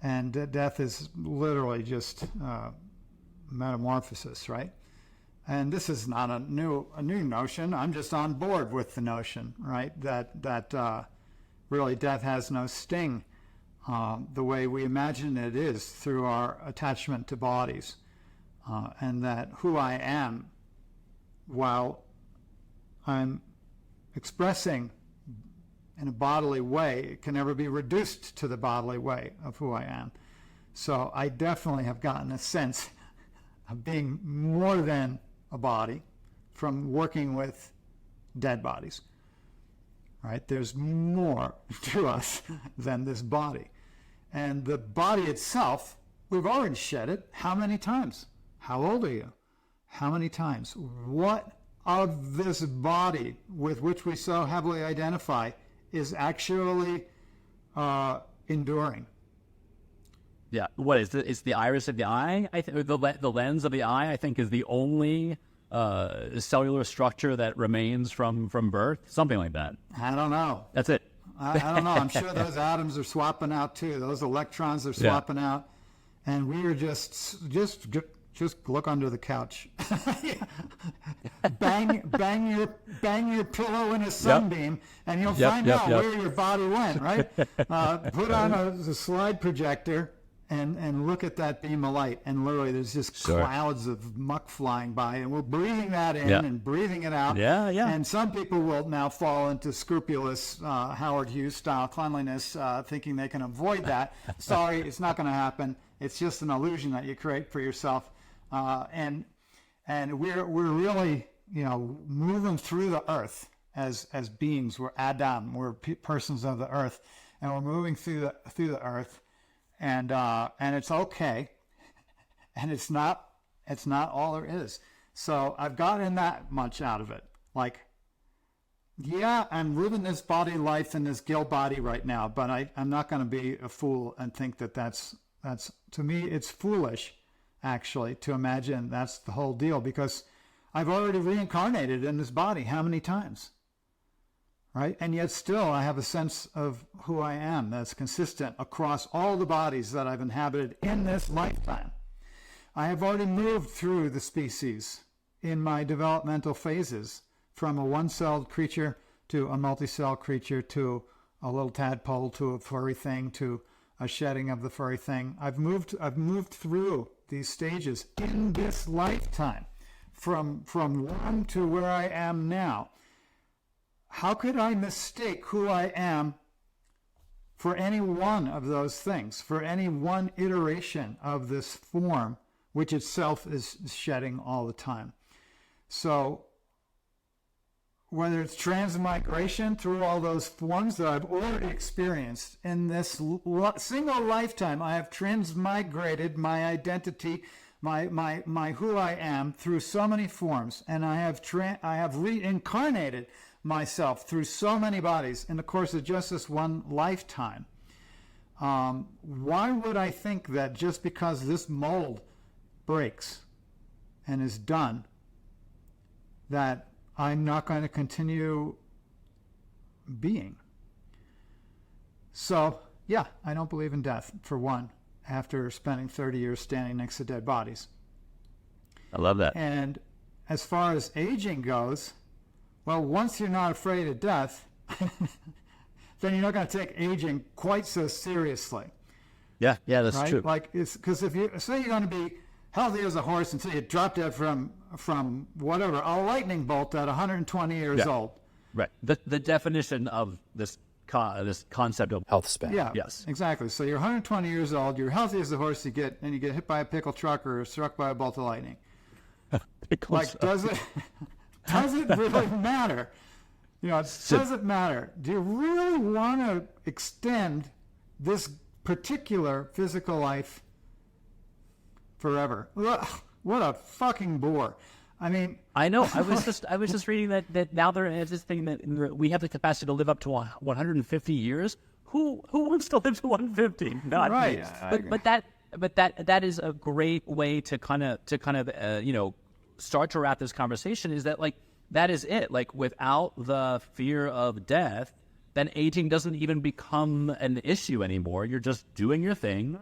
And death is literally just metamorphosis, right? And this is not a new notion. I'm just on board with the notion, right? That really death has no sting the way we imagine it is through our attachment to bodies. And that who I am, while I'm expressing in a bodily way, it can never be reduced to the bodily way of who I am. So I definitely have gotten a sense of being more than a body from working with dead bodies. Right? There's more to us than this body. And the body itself, we've already shed it. How many times? How old are you? How many times? What of this body with which we so heavily identify is actually enduring? Yeah. What is it? It's the iris of the eye. I think the lens of the eye, I think, is the only cellular structure that remains from birth. Something like that. I don't know. That's it. I don't know. I'm sure those atoms are swapping out too. Those electrons are swapping out, and we are just look under the couch. bang your pillow in a sunbeam, and you'll find out where your body went. Right? Put on a slide projector and look at that beam of light, and literally there's just clouds of muck flying by, and we're breathing that in and breathing it out. And some people will now fall into scrupulous Howard Hughes style cleanliness, thinking they can avoid that. Sorry, it's not going to happen. It's just an illusion that you create for yourself. And we're really, moving through the earth as beings. We're Adam. We're persons of the earth, and we're moving through the earth, and it's okay, and it's not all there is. So I've gotten that much out of it. Like, yeah, I'm living this body life in this Gil body right now, but I'm not going to be a fool and think that's to me it's foolish, actually, to imagine that's the whole deal, because I've already reincarnated in this body how many times, right? And yet still I have a sense of who I am that's consistent across all the bodies that I've inhabited in this lifetime. I have already moved through the species in my developmental phases, from a one-celled creature to a multi-celled creature to a little tadpole to a furry thing to a shedding of the furry thing. I've moved through these stages in this lifetime, from one to where I am now. How could I mistake who I am for any one of those things, for any one iteration of this form, which itself is shedding all the time? So whether it's transmigration through all those forms that I've already experienced in this single lifetime, I have transmigrated my identity, my who I am through so many forms, and I have reincarnated myself through so many bodies in the course of just this one lifetime. Why would I think that just because this mold breaks and is done, that I'm not going to continue being? So, yeah, I don't believe in death, for one, after spending 30 years standing next to dead bodies. I love that. And as far as aging goes, well, once you're not afraid of death, then you're not going to take aging quite so seriously. Yeah, that's right? true. Like, it's because if you say you're going to be healthy as a horse until you drop dead from whatever, a lightning bolt at 120 years old. Right. The definition of this concept of health span. Yeah. Yes. Exactly. So you're 120 years old. You're healthy as a horse. You get hit by a pickle truck or struck by a bolt of lightning. Like, does it really matter? Does it matter? Do you really want to extend this particular physical life forever? What a fucking bore. I mean, I know. I was just reading that now there is this thing that we have the capacity to live up to 150 years. Who wants to live to 150? Not right. me. But that is a great way to kind of start to wrap this conversation. Is that like that is it? Like without the fear of death, then aging doesn't even become an issue anymore. You're just doing your thing.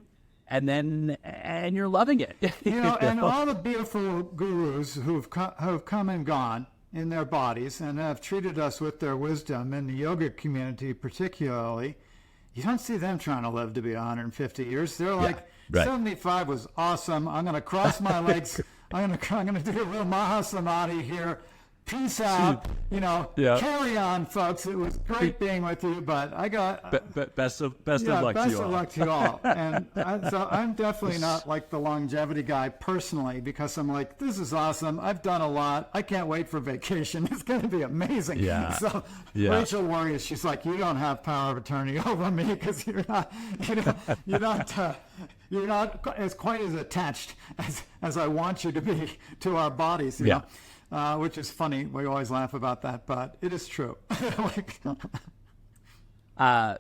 And you're loving it. And all the beautiful gurus who've come and gone in their bodies and have treated us with their wisdom, in the yoga community particularly, you don't see them trying to live to be 150 years. They're like, 75 was awesome. I'm going to cross my legs. I'm going to do a little Mahasamadhi here. Peace out, carry on, folks. It was great being with you, but I got best of luck to you all. Best of luck to you all. And so I'm definitely not like the longevity guy personally, because I'm like, this is awesome. I've done a lot. I can't wait for vacation. It's going to be amazing. Yeah. So Rachel worries. She's like, you don't have power of attorney over me because you're not as quite as attached as I want you to be to our bodies. You know? Which is funny. We always laugh about that, but it is true.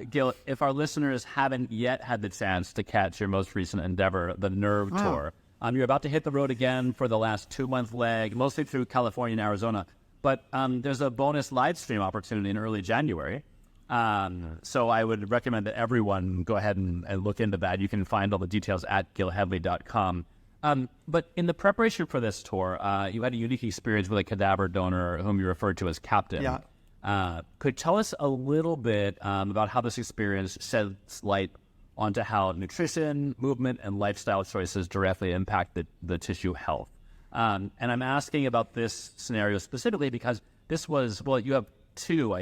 Gil, if our listeners haven't yet had the chance to catch your most recent endeavor, the Nerve Tour, you're about to hit the road again for the last 2-month leg, mostly through California and Arizona. But there's a bonus live stream opportunity in early January. So I would recommend that everyone go ahead and look into that. You can find all the details at gilhedley.com. But in the preparation for this tour, you had a unique experience with a cadaver donor whom you referred to as Captain. Yeah. Could tell us a little bit about how this experience sheds light onto how nutrition, movement, and lifestyle choices directly impact the tissue health. And I'm asking about this scenario specifically because this was, you have two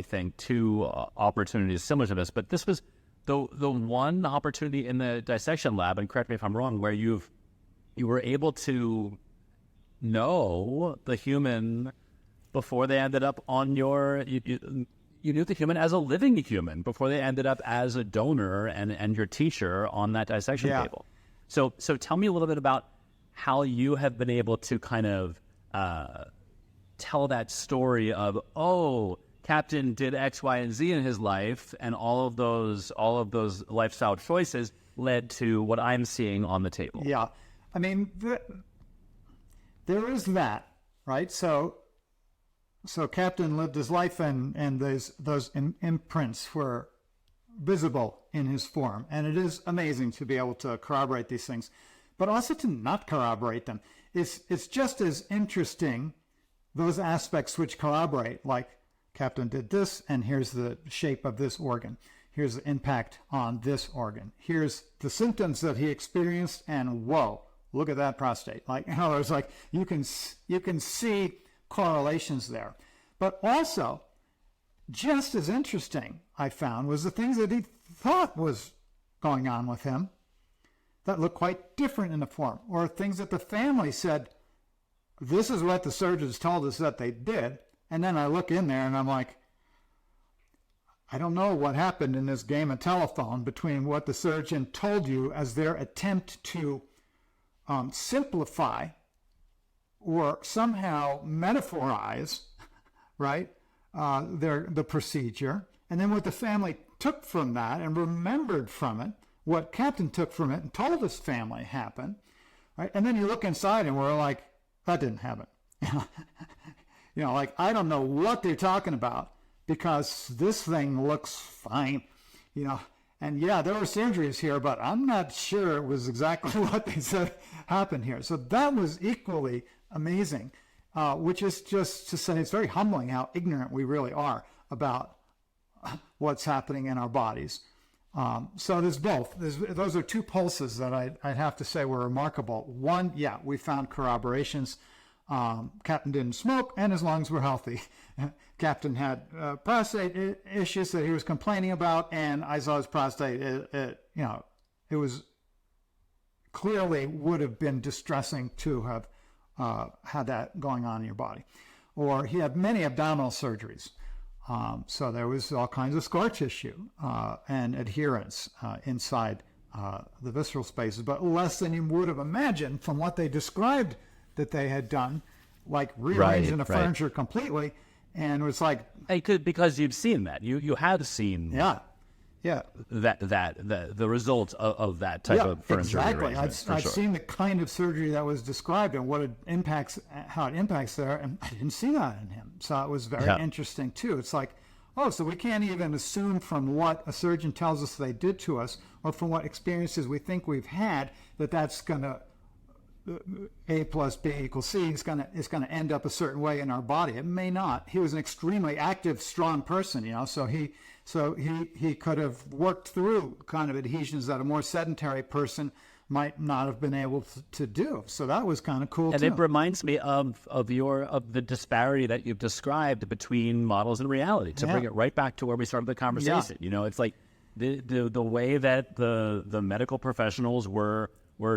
opportunities similar to this, but this was the one opportunity in the dissection lab, and correct me if I'm wrong, where you were able to know the human before they ended up on you knew the human as a living human before they ended up as a donor and your teacher on that dissection table. So tell me a little bit about how you have been able to kind of tell that story of, Captain did X, Y, and Z in his life, and all of those lifestyle choices led to what I'm seeing on the table. Yeah. I mean, there is that, right? So Captain lived his life, and those imprints were visible in his form. And it is amazing to be able to corroborate these things, but also to not corroborate them. It's just as interesting, those aspects which corroborate, like Captain did this, and here's the shape of this organ. Here's the impact on this organ. Here's the symptoms that he experienced, and whoa. Look at that prostate. Like, there's like, you can see correlations there. But also, just as interesting, I found, was the things that he thought was going on with him that looked quite different in the form, or things that the family said, this is what the surgeons told us that they did. And then I look in there and I'm like, I don't know what happened in this game of telephone between what the surgeon told you as their attempt to simplify or somehow metaphorize, right, the procedure, and then what the family took from that and remembered from it, what Captain took from it and told his family happened, right? And then you look inside and we're like, that didn't happen. Like, I don't know what they're talking about because this thing looks fine, And there were surgeries here, but I'm not sure it was exactly what they said happened here. So that was equally amazing, which is just to say it's very humbling how ignorant we really are about what's happening in our bodies. So there's both. Those are two pulses that I'd have to say were remarkable. One, we found corroborations. Captain didn't smoke, and his lungs were healthy. Captain had prostate issues that he was complaining about, and I saw his prostate. It was clearly would have been distressing to have had that going on in your body. Or he had many abdominal surgeries. So there was all kinds of scar tissue and adherence inside the visceral spaces, but less than you would have imagined from what they described that they had done, like rearranging the right. furniture completely. And it was like, because you've seen that. You have seen yeah. the result of that type of furniture exactly. rearrangement. I've seen the kind of surgery that was described and how it impacts there, and I didn't see that in him. So it was very interesting too. It's like, oh, so we can't even assume from what a surgeon tells us they did to us, or from what experiences we think we've had, that's going to A plus B equals C is going to end up a certain way in our body. It may not. He was an extremely active, strong person, so he could have worked through kind of adhesions that a more sedentary person might not have been able to do. So that was kind of cool and too. It reminds me of the disparity that you've described between models and reality. To bring it right back to where we started the conversation, it's like the way that the medical professionals were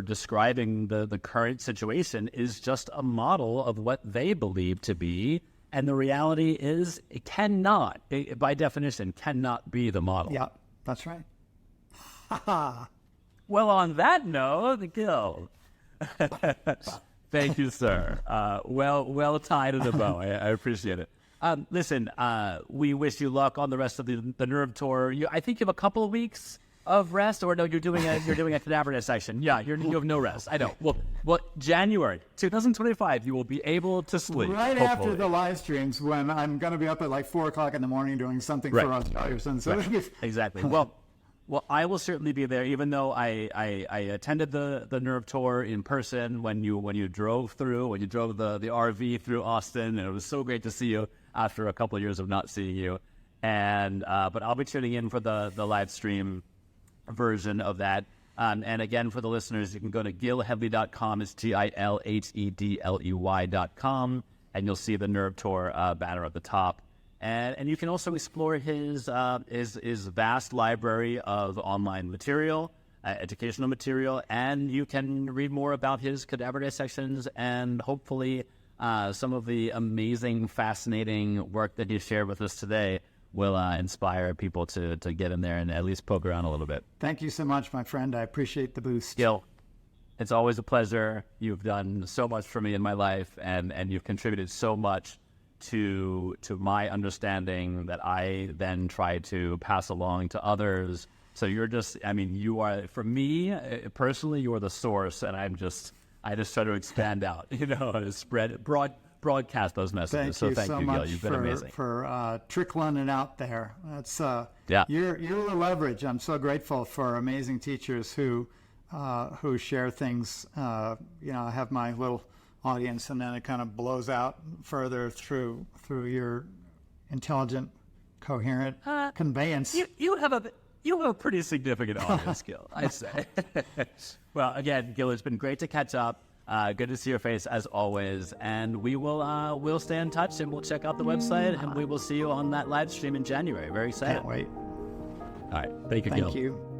describing the current situation is just a model of what they believe to be, and the reality is it cannot, by definition, cannot be the model. Yeah, that's right. Well, on that note, Gil, thank you, sir. Well tied in a bow. I appreciate it. Listen, we wish you luck on the rest of the nerve tour. I think you have a couple of weeks of rest, or no? You're doing a cadaver dissection. Yeah, you have no rest. I know. Well, January 2025, you will be able to sleep right hopefully. After the live streams, when I'm going to be up at like 4:00 in the morning doing something for Australians. So exactly. Well, I will certainly be there, even though I attended the nerve tour in person when you drove the RV through Austin, and it was so great to see you after a couple of years of not seeing you. And but I'll be tuning in for the live stream version of that. And again, for the listeners, you can go to gilhedley.com. It's GILHEDLEY.com, and you'll see the nerve tour banner at the top. And you can also explore his vast library of online material, educational material, and you can read more about his cadaver dissections and hopefully some of the amazing, fascinating work that he shared with us today will inspire people to get in there and at least poke around a little bit. Thank you so much, my friend. I appreciate the boost. Gil, it's always a pleasure. You've done so much for me in my life, and you've contributed so much to my understanding that I then try to pass along to others. So you are, for me personally, you're the source, and I just try to expand out, spread, broadcast those messages. Thank you, Gil. You've been amazing for trickling it out there. That's you're the leverage. I'm so grateful for amazing teachers who share things. I have my little audience, and then it kind of blows out further through your intelligent, coherent conveyance. You have a pretty significant audience, Gil, I'd say. Well, again, Gil, it's been great to catch up. Good to see your face as always, and we'll stay in touch, and we'll check out the website, and we will see you on that live stream in January. Very excited. Can't wait. All right, thank you, Gil. Thank you.